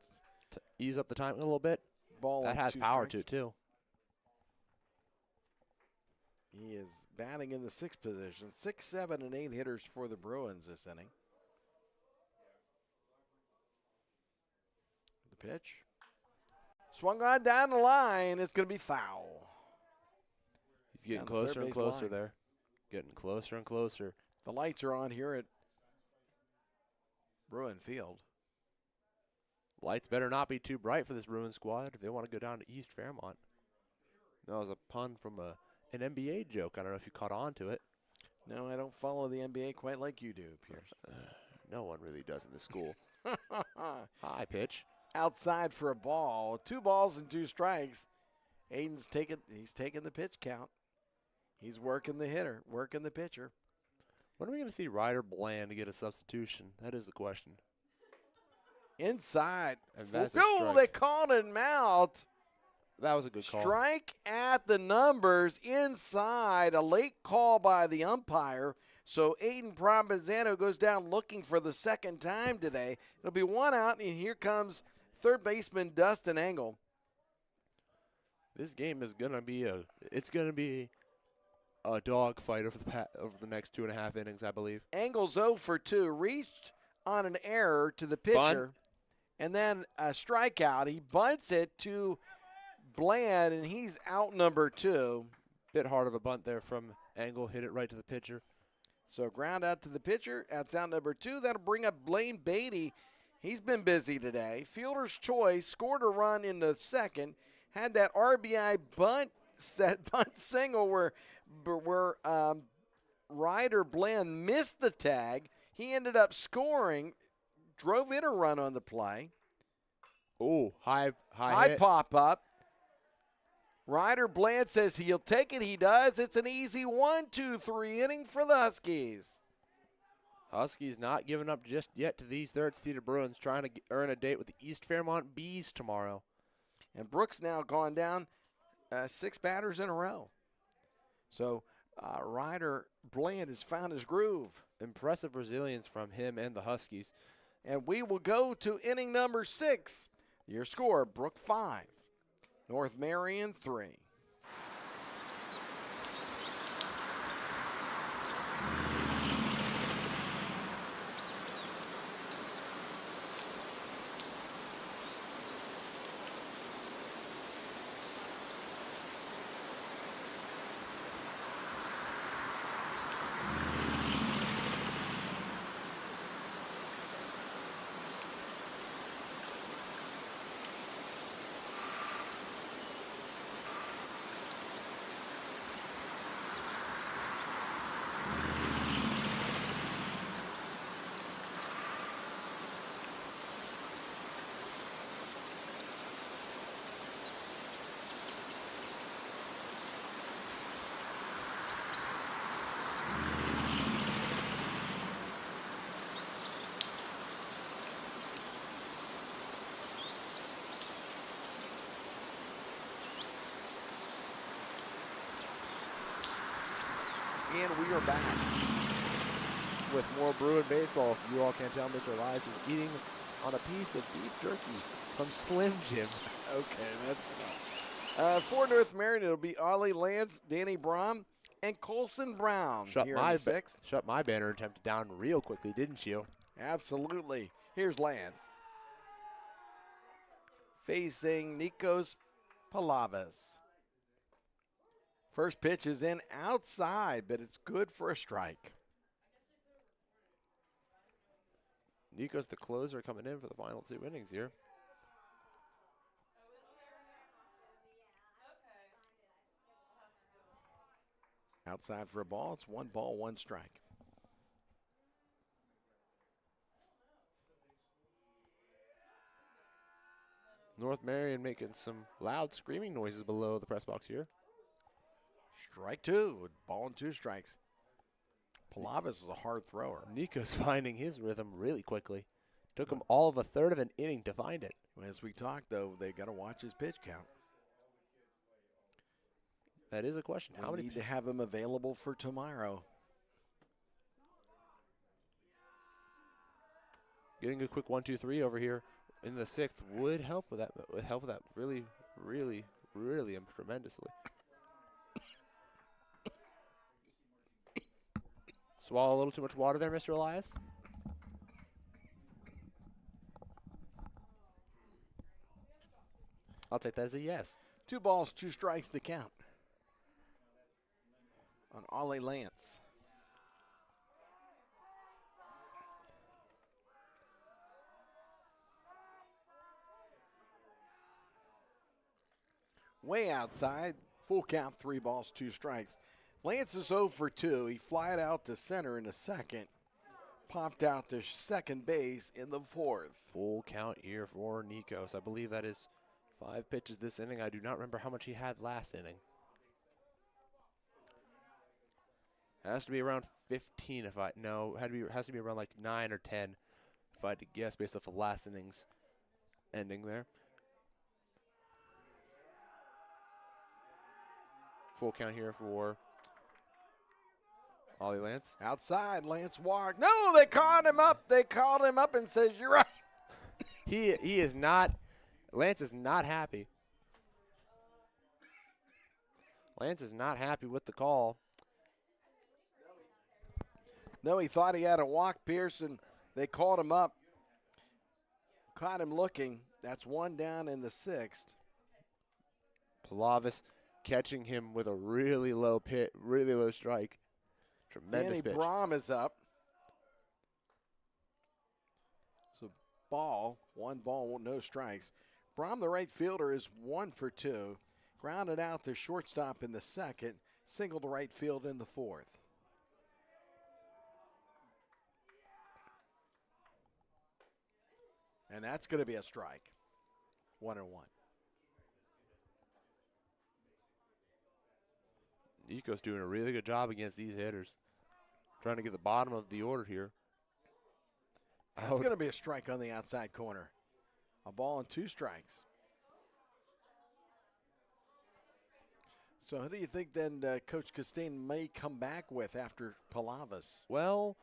To ease up the timing a little bit. Ball that has power to it too. He is batting in the 6th position. 6, 7, and 8 hitters for the Bruins this inning. The pitch. Swung on down the line. It's going to be foul. He's getting closer and closer there. Getting closer and closer. The lights are on here at Bruin Field. Lights better not be too bright for this Bruins squad if they want to go down to East Fairmont. That was a pun from an NBA joke. I don't know if you caught on to it. No, I don't follow the NBA quite like you do, Pierce. No one really does in this school. High pitch. Outside for a ball. 2 balls and 2 strikes. Aiden's taking the pitch count. He's working the hitter, working the pitcher. When are we going to see Ryder Bland get a substitution? That is the question. Inside. Oh, they called him out. That was a good call. Strike at the numbers inside. A late call by the umpire. So Aiden Provenzano goes down looking for the 2nd time today. It'll be 1 out, and here comes third baseman Dustin Engel. This game is going to be a dogfight over the next 2.5 innings, I believe. Engel's 0 for 2. Reached on an error to the pitcher. Bunt. And then a strikeout. He bunts it to Bland, and he's out number 2. Bit hard of a bunt there from Engel. Hit it right to the pitcher. So ground out to the pitcher. That's out number 2. That'll bring up Blaine Beatty. He's been busy today. Fielder's choice. Scored a run in the 2nd. Had that RBI bunt single where Ryder Bland missed the tag. He ended up scoring. Drove in a run on the play. Oh, high pop up. Ryder Bland says he'll take it. He does. It's an easy 1-2-3 inning for the Huskies. Huskies not giving up just yet to these third-seeded Bruins, trying to earn a date with the East Fairmont Bees tomorrow. And Brooks now gone down 6 batters in a row. So Ryder Bland has found his groove. Impressive resilience from him and the Huskies. And we will go to inning number 6. Your score, Brooke 5, North Marion 3. And we are back with more Bruin baseball. If you all can't tell, Mr. Elias is eating on a piece of beef jerky from Slim Jim's. Okay, that's enough. For North Marion, it'll be Ollie Lance, Danny Brom, and Colson Brown. Shut my banner attempt down real quickly, didn't you? Absolutely. Here's Lance. Facing Nikos Palavas. First pitch is in outside, but it's good for a strike. Nico's the closer coming in for the final 2 innings here. Outside for a ball. It's 1 ball, 1 strike. North Marion making some loud screaming noises below the press box here. Strike 2, ball and 2 strikes. Palavas is a hard thrower. Nico's finding his rhythm really quickly. Took him all of a third of an inning to find it. As we talked, though, they got to watch his pitch count. That is a question. How many need to have him available for tomorrow? Getting a quick 1-2-3 over here in the 6th would help with that. Would help with that really tremendously. Swallow a little too much water there, Mr. Elias? I'll take that as a yes. 2 balls, 2 strikes to count on Ollie Lance. Way outside, full count, 3 balls, 2 strikes. Lance is 0 for 2. He flied out to center in the second, popped out to second base in the 4th. Full count here for Nikos. I believe that is 5 pitches this inning. I do not remember how much he had last inning. Has to be around 15 if I no, has to be around like 9 or 10 if I had to guess based off the last inning's ending there. Full count here for Ollie Lance. Outside, Lance walked. No, they caught him up. They called him up and says, "You're right." He is not. Lance is not happy. Lance is not happy with the call. No, he thought he had a walk, Pearson. They called him up. Caught him looking. That's 1 down in the 6th. Palavis catching him with a really low strike. Tremendous Danny pitch. Brahm is up. So ball, 1 ball, no strikes. Brahm, the right fielder, is 1 for 2. Grounded out to shortstop in the 2nd. Single to right field in the 4th. And that's going to be a strike. 1-1. Nico's doing a really good job against these hitters. Trying to get the bottom of the order here. That's going to be a strike on the outside corner. A ball and 2 strikes. So who do you think then Coach Costain may come back with after Palavis? Well,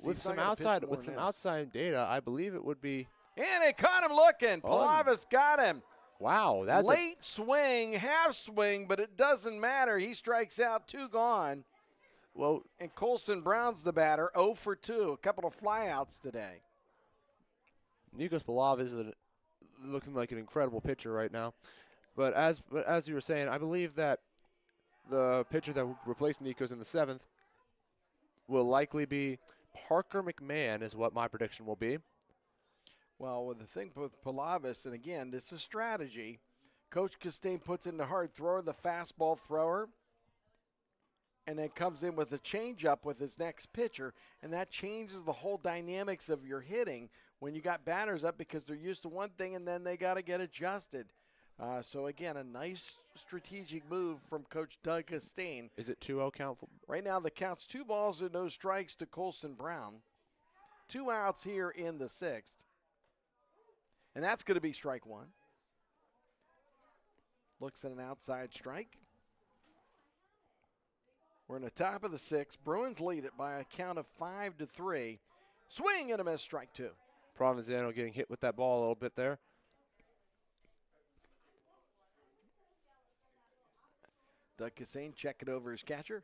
with some outside data, I believe it would be. And they caught him looking. Palavis got him. Wow, that's late swing, half swing, but it doesn't matter. He strikes out, 2 gone. Well, and Colson Brown's the batter, 0 for 2. A couple of flyouts today. Nikos Palavis is looking like an incredible pitcher right now. But as you were saying, I believe that the pitcher that will replace Nikos in the 7th will likely be Parker McMahon, is what my prediction will be. Well, with the thing with Palavis, and again, this is strategy. Coach Costain puts in the hard thrower, the fastball thrower, and then comes in with a changeup with his next pitcher, and that changes the whole dynamics of your hitting when you got batters up because they're used to one thing and then they got to get adjusted. So, again, a nice strategic move from Coach Doug Costain. Is it 2-0 count? Right now the count's 2 balls and no strikes to Colson Brown. 2 outs here in the 6th. And that's going to be strike 1. Looks at an outside strike. We're in the top of the 6th. Bruins lead it by a count of 5-3. Swing and a miss, strike 2. Provenzano getting hit with that ball a little bit there. Doug Costain checking over his catcher.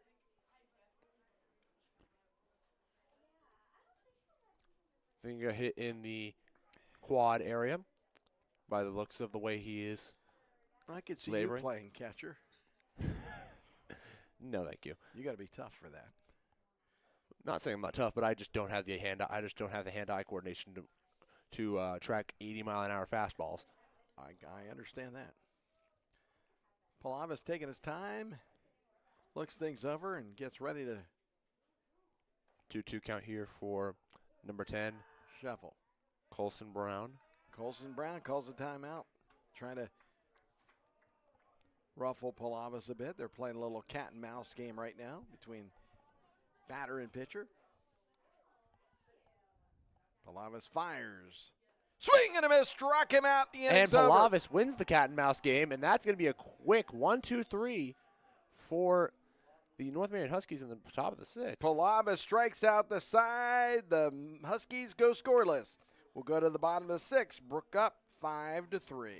I think he got hit in the quad area by the looks of the way he is. I could see laboring. You playing catcher. No, thank you. You got to be tough for that. Not saying I'm not tough, but I just don't have the hand-eye coordination to track 80-mile-an-hour fastballs. I understand that. Palavis taking his time, looks things over, and gets ready to 2-2 count here for number 10. Shuffle. Colson Brown. Colson Brown calls a timeout, trying to ruffle Palavis a bit. They're playing a little cat and mouse game right now between batter and pitcher. Palavis fires. Swing and a miss, struck him out. The inning's and over. Palavis wins the cat and mouse game, and that's going to be a quick 1-2-3 for the North Marion Huskies in the top of the 6th. Palavis strikes out the side. The Huskies go scoreless. We'll go to the bottom of the 6th. Brooke up 5-3.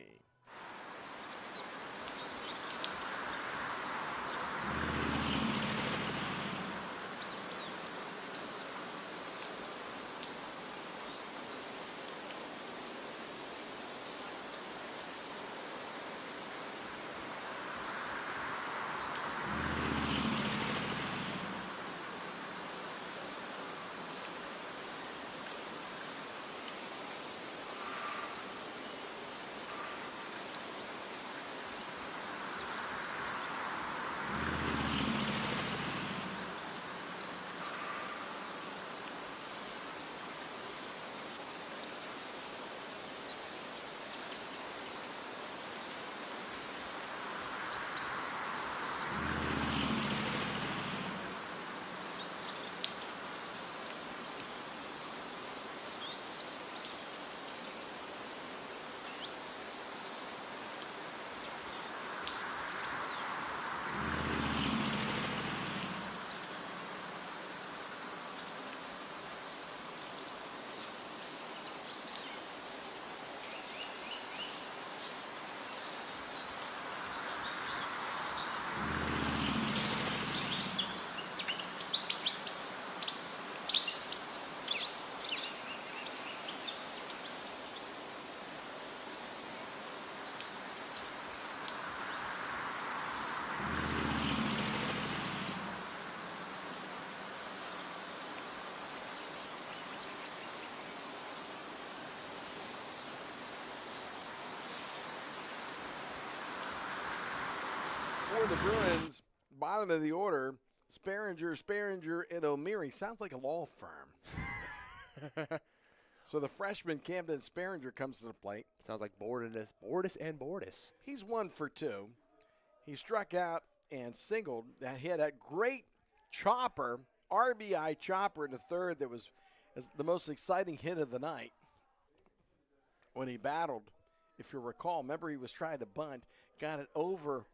the Bruins, bottom of the order, Sperringer, and O'Meary. Sounds like a law firm. So the freshman Camden Sperringer comes to the plate. Sounds like Bordis. He's 1 for 2. He struck out and singled. He had that great chopper, RBI chopper in the third that was the most exciting hit of the night when he battled. If you recall, remember he was trying to bunt, got it over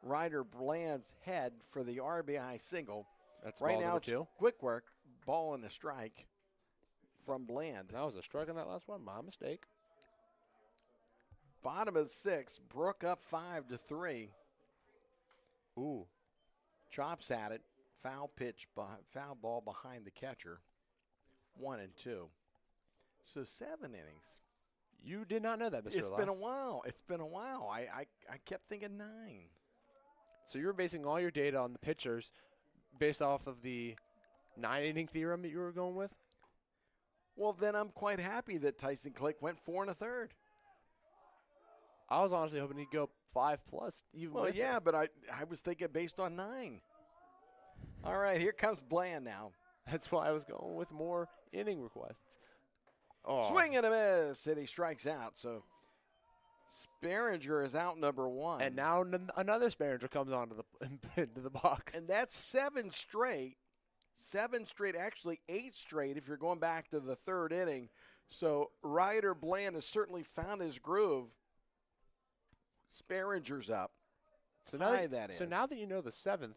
Ryder Bland's head for the RBI single. That's right ball now number it's 2. quick work, ball and a strike from Bland. That was a strike on that last one. My mistake. Bottom of the 6th, Brooke up 5-3. Ooh. Chops at it. Foul pitch, foul ball behind the catcher. 1 and 2. So 7 innings. You did not know that, Mr. It's Elias. been a while. I kept thinking 9. So you're basing all your data on the pitchers based off of the 9-inning theorem that you were going with? Well, then I'm quite happy that Tyson Click went 4 1/3. I was honestly hoping he'd go 5+. Well, yeah, but I was thinking based on 9. All right, here comes Bland now. That's why I was going with more inning requests. Oh. Swing and a miss, and he strikes out. So Sperringer is out number 1. And now another Sperringer comes onto into the box. And that's 7 straight. 7 straight, actually 8 straight if you're going back to the 3rd inning. So Ryder Bland has certainly found his groove. Sperringer's up. So now that you know the 7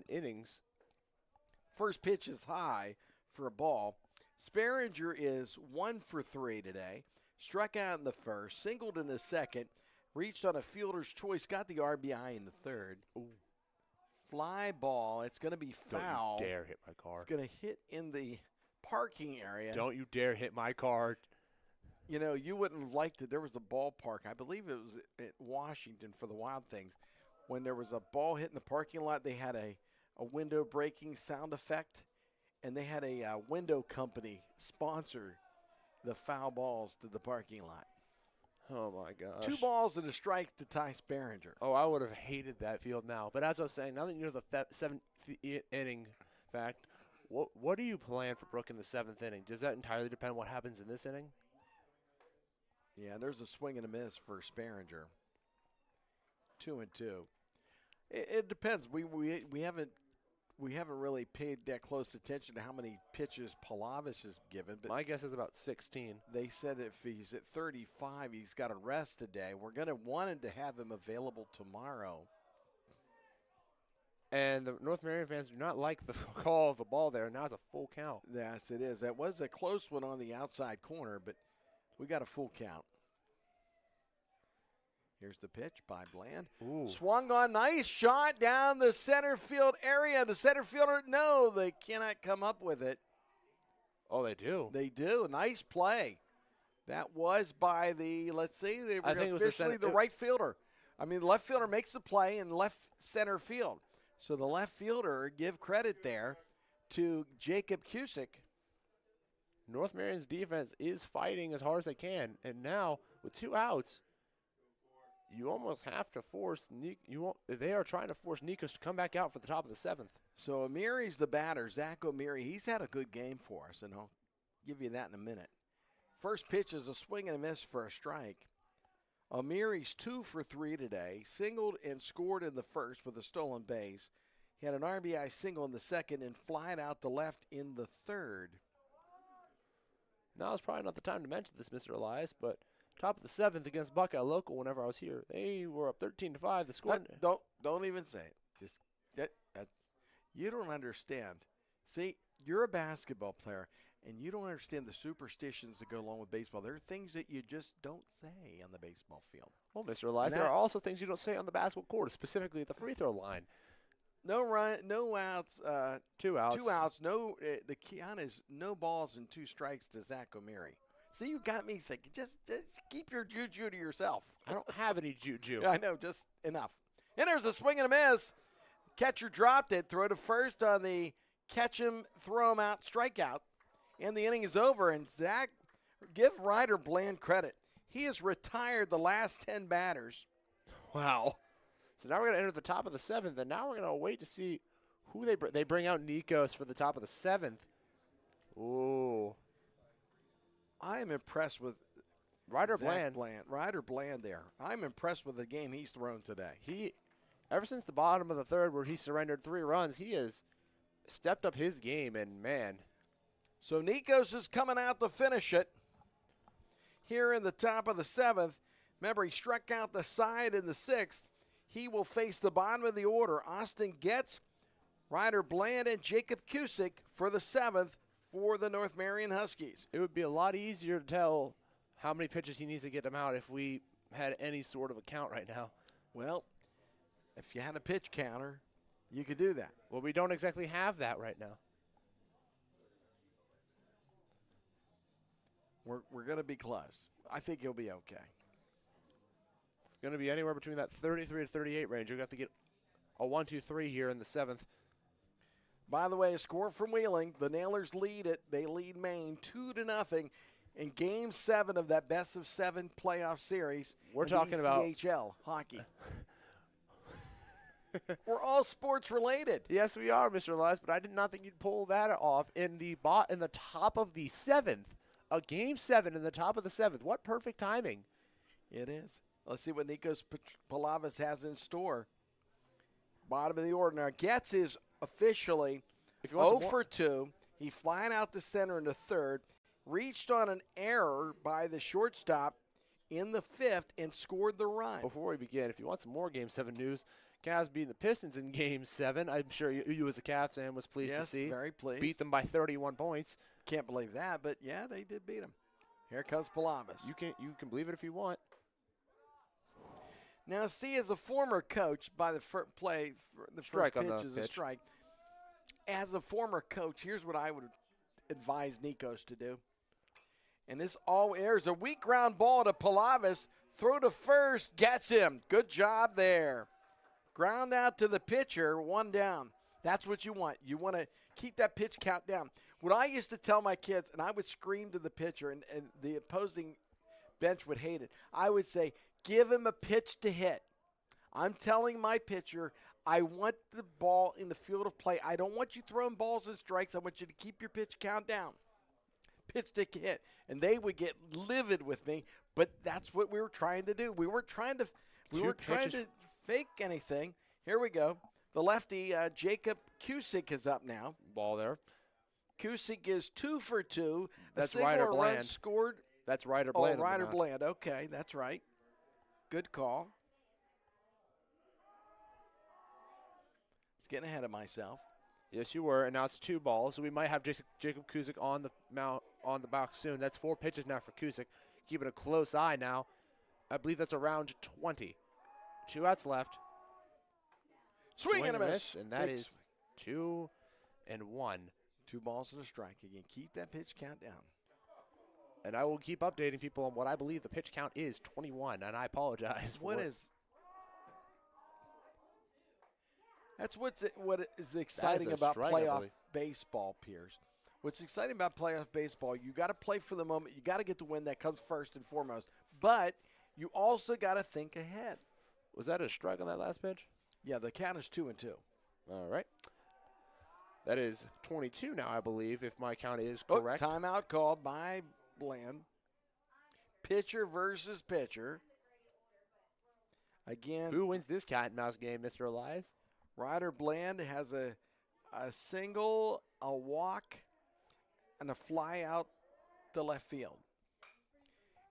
innings. First pitch is high for a ball. Sperringer is 1 for 3 today. Struck out in the first, singled in the second, reached on a fielder's choice, got the RBI in the third. Ooh. Fly ball. It's going to be foul. Don't you dare hit my car. It's going to hit in the parking area. Don't you dare hit my car. You know, you wouldn't have liked it. There was a ballpark. I believe it was at Washington for the Wild Things. When there was a ball hit in the parking lot, they had a window breaking sound effect, and they had a window company sponsor the foul balls to the parking lot. Oh, my gosh. 2 balls and a strike to Ty Sperringer. Oh, I would have hated that field now. But as I was saying, now that you know the 7th inning fact, what do you plan for Brooke in the 7th inning? Does that entirely depend on what happens in this inning? Yeah, there's a swing and a miss for Sperringer. 2 and 2. It depends. We haven't really paid that close attention to how many pitches Palavis has given. But my guess is about 16. They said if he's at 35, he's got a rest today. We're going to want to have him available tomorrow. And the North Marion fans do not like the call of the ball there. Now it's a full count. Yes, it is. That was a close one on the outside corner, but we got a full count. Here's the pitch by Bland. Ooh. Swung on, nice shot down the center field area. The center fielder, no, they cannot come up with it. Oh, they do. They do. Nice play. That was by the, let's see, they were officially the right fielder. I mean, the left fielder makes the play in left center field. So the left fielder, give credit there to Jacob Cusick. North Marion's defense is fighting as hard as they can. And now, with 2 outs, you almost have to force they are trying to force Nikos to come back out for the top of the 7th. So O'Meary's the batter. Zach O'Meary, he's had a good game for us, and I'll give you that in a minute. First pitch is a swing and a miss for a strike. O'Meary's 2 for 3 today. Singled and scored in the first with a stolen base. He had an RBI single in the second and flied out the left in the third. Now it's probably not the time to mention this, Mr. Elias, but top of the 7th against Buckeye Local whenever I was here. They were up 13-5. The score. Don't even say it. Just you don't understand. See, you're a basketball player, and you don't understand the superstitions that go along with baseball. There are things that you just don't say on the baseball field. Well, Mr. Elias, there are also things you don't say on the basketball court, specifically at the free throw line. No run, no outs. 2 outs. 2 outs. No, the count is no balls and 2 strikes to Zach O'Meary. See, you got me thinking. Just keep your juju to yourself. I don't have any juju. I know, just enough. And there's a swing and a miss. Catcher dropped it. Throw to first on the catch him, throw him out, strikeout. And the inning is over. And Zach, give Ryder Bland credit. He has retired the last 10 batters. Wow. So now we're going to enter the top of the 7th, and now we're going to wait to see who they bring out Nikos for the top of the 7th. Ooh. I am impressed with Ryder Zach Bland. Ryder Bland there. I'm impressed with the game he's thrown today. Ever since the bottom of the 3rd where he surrendered 3 runs, he has stepped up his game, and man. So Nikos is coming out to finish it here in the top of the 7th. Remember, he struck out the side in the 6th. He will face the bottom of the order. Austin Getz, Ryder Bland, and Jacob Cusick for the 7th for the North Marion Huskies. It would be a lot easier to tell how many pitches he needs to get them out if we had any sort of a count right now. Well, if you had a pitch counter, you could do that. Well, we don't exactly have that right now. We're going to be close. I think he'll be okay. It's going to be anywhere between that 33 to 38 range. You're going to have to get a 1-2-3 here in the 7th. By the way, a score from Wheeling. The Nailers lead it. They lead Maine 2-0 in Game 7 of that best-of-7 playoff series. We're talking about CHL hockey. We're all sports related. Yes, we are, Mr. Elias, but I did not think you'd pull that off in the top of the 7th. A Game 7 in the top of the 7th. What perfect timing. It is. Let's see what Nikos Palavas has in store. Bottom of the order. Now, Getz is officially 0 for 2. He's flying out the center in the 3rd. Reached on an error by the shortstop in the 5th and scored the run. Before we begin, if you want some more Game 7 news, Cavs beating the Pistons in Game 7. I'm sure you as a Cavs fan was pleased to see. Very pleased. Beat them by 31 points. Can't believe that, but yeah, they did beat them. Here comes Palavas. You can believe it if you want. Now, see, as a former coach, by the first pitch is a strike. As a former coach, here's what I would advise Nikos to do. And there's a weak ground ball to Palavas. Throw to first, gets him. Good job there. Ground out to the pitcher, 1 down. That's what you want. You want to keep that pitch count down. What I used to tell my kids, and I would scream to the pitcher, and the opposing bench would hate it, I would say, give him a pitch to hit. I'm telling my pitcher, I want the ball in the field of play. I don't want you throwing balls and strikes. I want you to keep your pitch count down. Pitch to hit. And they would get livid with me, but that's what we were trying to do. We weren't trying to fake anything. Here we go. The lefty, Jacob Cusick, is up now. Ball there. Cusick is 2 for 2. That's a single Ryder run Bland. Scored. That's Ryder Bland. Oh, Ryder Bland. Okay, that's right. Good call. It's getting ahead of myself. Yes, you were, and now it's 2 balls, so we might have Jacob Cusick on the box soon. That's 4 pitches now for Cusick. Keeping a close eye now. I believe that's around 20. 2 outs left. Swing and a miss. And that is 2-1. 2 balls and a strike. Again, keep that pitch count down. And I will keep updating people on what I believe the pitch count is, 21, and I apologize for it. That's what is exciting about playoff baseball, Piers. What's exciting about playoff baseball, you got to play for the moment. You got to get the win. That comes first and foremost. But you also got to think ahead. Was that a strike on that last pitch? Yeah, the count is 2-2. All right. That is 22 now, I believe, if my count is correct. Timeout called by Bland. Pitcher versus pitcher. Again. Who wins this cat and mouse game, Mr. Elias? Ryder Bland has a single, a walk, and a fly out to left field.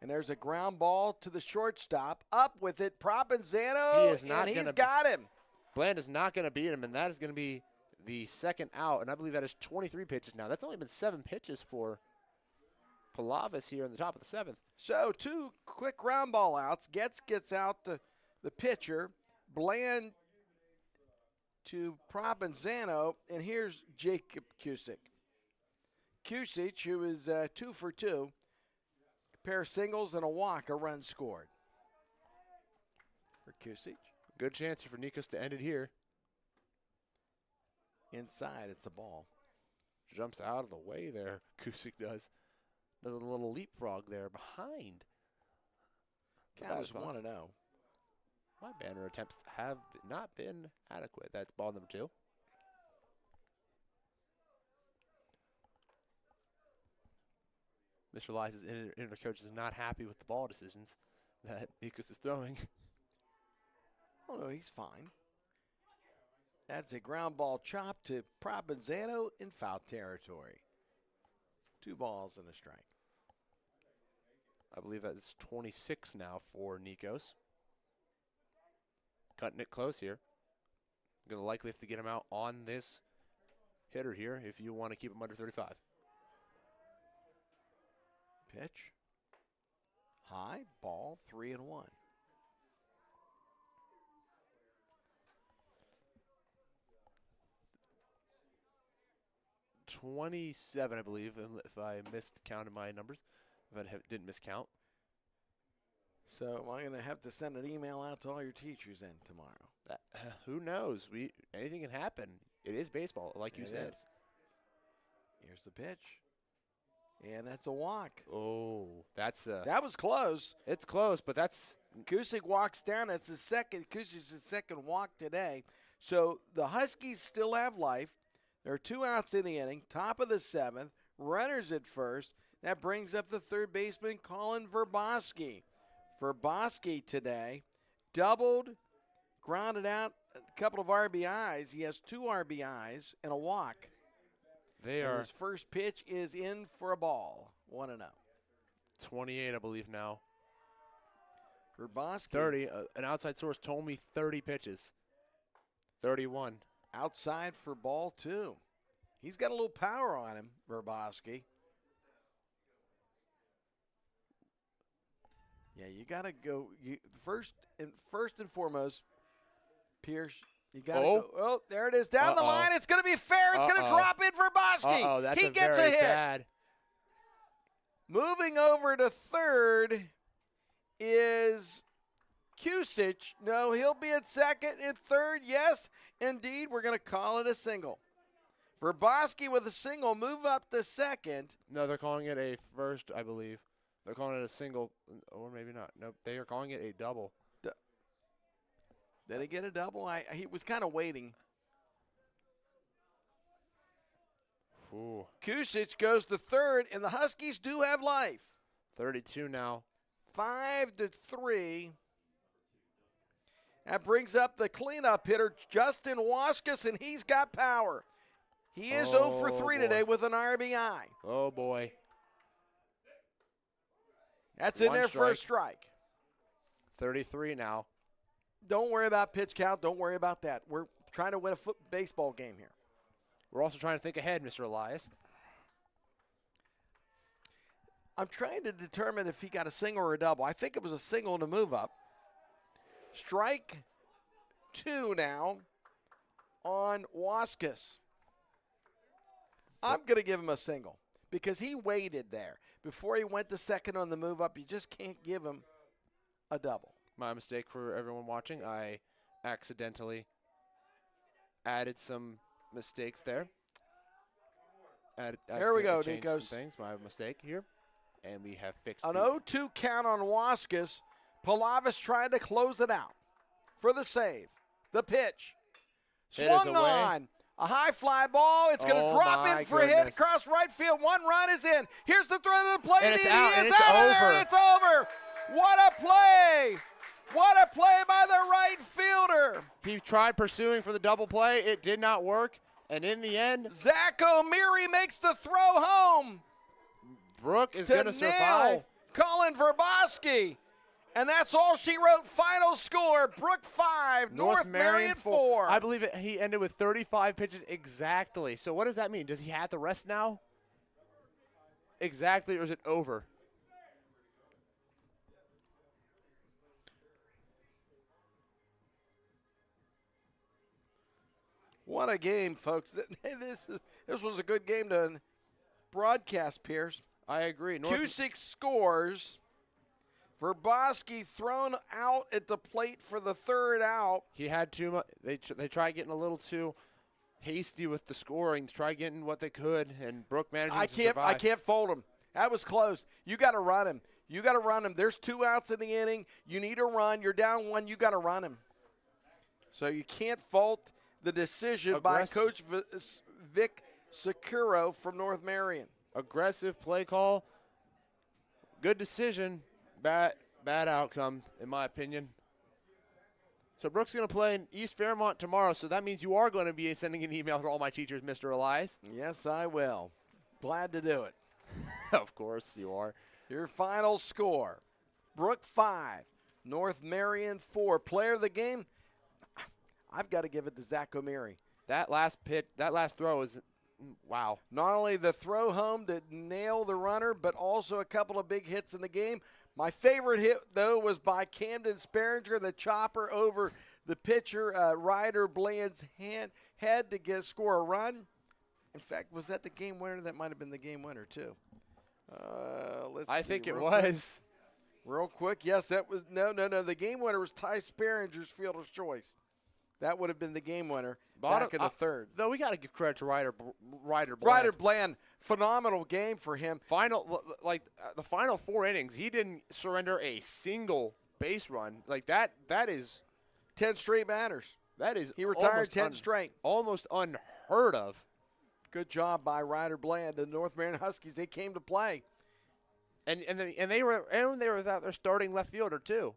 And there's a ground ball to the shortstop. Up with it, Provenzano, he's got him. Bland is not going to beat him, and that is going to be the second out. And I believe that is 23 pitches now. That's only been 7 pitches for Palavas here in the top of the 7th. So 2 quick ground ball outs. Gets out the pitcher. Bland to Provenzano, and here's Jacob Cusick. Cusick, who is 2 for 2. A pair of singles and a walk, a run scored for Cusick. Good chance for Nikos to end it here. Inside, it's a ball. Jumps out of the way there, Cusick does. There's a little leapfrog there behind. Count is 1-0. My banner attempts have not been adequate. That's ball number 2. Mr. Elias's inner coach is not happy with the ball decisions that Nikos is throwing. Oh, no, he's fine. That's a ground ball chop to Provenzano in foul territory. 2 balls and a strike. I believe that's 26 now for Nikos. Cutting it close here. Going to likely have to get him out on this hitter here if you want to keep him under 35. Pitch. High, ball, 3-1. 27, I believe, if I miscounted my numbers, if I didn't miscount. So I'm going to have to send an email out to all your teachers then tomorrow. Who knows? Anything can happen. It is baseball, like you said. Is. Here's the pitch. And that's a walk. Oh, that's that was close. It's close, but that's Kusick walks down. That's his second. Kusick's his second walk today. So the Huskies still have life. There are 2 outs in the inning. Top of the 7th. Runners at first. That brings up the third baseman, Colin Verboski. Verboski today doubled, grounded out a couple of RBIs. He has 2 RBIs and a walk. His first pitch is in for a ball. 1-0. 28, I believe now. Verboski. 30. An outside source told me 30 pitches. 31. Outside for ball 2. He's got a little power on him, Verboski. Yeah, you got to go. First and foremost, Pierce, you got to go. Oh, there it is. Down the line. It's going to be fair. It's going to drop in for Verboski. He gets a hit. Bad. Moving over to third is Kusick. No, he'll be at second and third. Yes, indeed. We're going to call it a single. Verboski with a single. Move up to second. No, they're calling it a first, I believe. They're calling it a single, or maybe not. Nope, they are calling it a double. Did he get a double? He was kind of waiting. Ooh. Kusick goes to third, and the Huskies do have life. 32 now. 5-3. That brings up the cleanup hitter, Justin Waskus, and he's got power. He is 0 for 3 today with an RBI. Oh, boy. That's in there for a strike. 33 now. Don't worry about pitch count. Don't worry about that. We're trying to win a baseball game here. We're also trying to think ahead, Mr. Elias. I'm trying to determine if he got a single or a double. I think it was a single to move up. Strike 2 now on Waskus. I'm going to give him a single because he waited there. Before he went to second on the move up, you just can't give him a double. My mistake for everyone watching. I accidentally added some mistakes there. There we go, Nikos. Things. My mistake here. And we have fixed an 0-2 count on Waskus. Palavis tried to close it out for the save. The pitch. Swung on. A high fly ball. It's going to drop in for a hit across right field. 1 run is in. Here's the throw to the plate. And it's he out, is and it's out over. There, and it's over. What a play. What a play by the right fielder. He tried pursuing for the double play. It did not work. And in the end, Zach O'Meary makes the throw home. Brooke is going to survive. Colin Verboski. And that's all she wrote. Final score, Brooke 5, North Marion 4. I believe he ended with 35 pitches exactly. So what does that mean? Does he have to rest now? Exactly, or is it over? What a game, folks. This was a good game to broadcast, Pierce. I agree. Kusick scores. Verboski thrown out at the plate for the third out. He had too much. They tried getting a little too hasty with the scoring, to try getting what they could, and Brooke managed to survive. I can't fold him. That was close. You got to run him. You got to run him. There's 2 outs in the inning. You need a run. You're down 1. You got to run him. So you can't fault the decision by Coach Vic Securo from North Marion. Aggressive play call. Good decision. Bad outcome, in my opinion. So Brooke's going to play in East Fairmont tomorrow, so that means you are going to be sending an email to all my teachers, Mr. Elias. Yes, I will. Glad to do it. Of course you are. Your final score, Brooke 5, North Marion 4. Player of the game, I've got to give it to Zach O'Meary. That last throw is, wow. Not only the throw home to nail the runner, but also a couple of big hits in the game. My favorite hit, though, was by Camden Sperringer, the chopper over the pitcher, Ryder Bland's head to score a run. In fact, was that the game winner? That might have been the game winner, too. I think it was. Real quick, yes, that was – no. The game winner was Ty Sperringer's fielder's choice. That would have been the game winner back in the third. Though we got to give credit to Ryder Bland. Ryder Bland, phenomenal game for him. The final 4 innings, he didn't surrender a single base run. Like that is 10 straight batters. That is he retired 10 straight. Almost unheard of. Good job by Ryder Bland. The North Marion Huskies, they came to play. And they were without their starting left fielder too.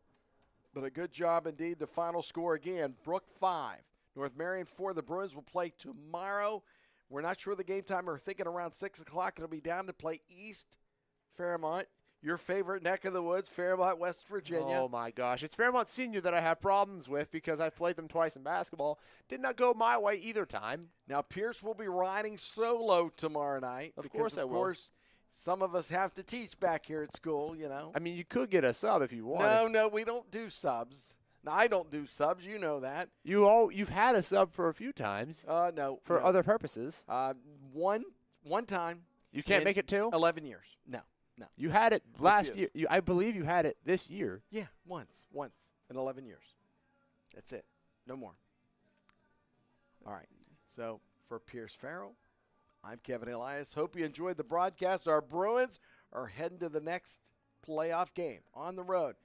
But a good job indeed. The final score again, Brooke 5, North Marion 4. The Bruins will play tomorrow. We're not sure the game time. We're thinking around 6 o'clock. It'll be down to play East Fairmont, your favorite neck of the woods, Fairmont, West Virginia. Oh, my gosh. It's Fairmont Senior that I have problems with because I've played them twice in basketball. Did not go my way either time. Now, Pierce will be riding solo tomorrow night. Of course I will. Of course, some of us have to teach back here at school, you know. I mean, you could get a sub if you want. No, we don't do subs. No, I don't do subs. You know that. You've had a sub for a few times. No. For other purposes. One time. You can't make it 2? 11 years. No. You had it last year. I believe you had it this year. Yeah, once in 11 years. That's it. No more. All right. So for Pierce Farrell, I'm Kevin Elias. Hope you enjoyed the broadcast. Our Bruins are heading to the next playoff game on the road.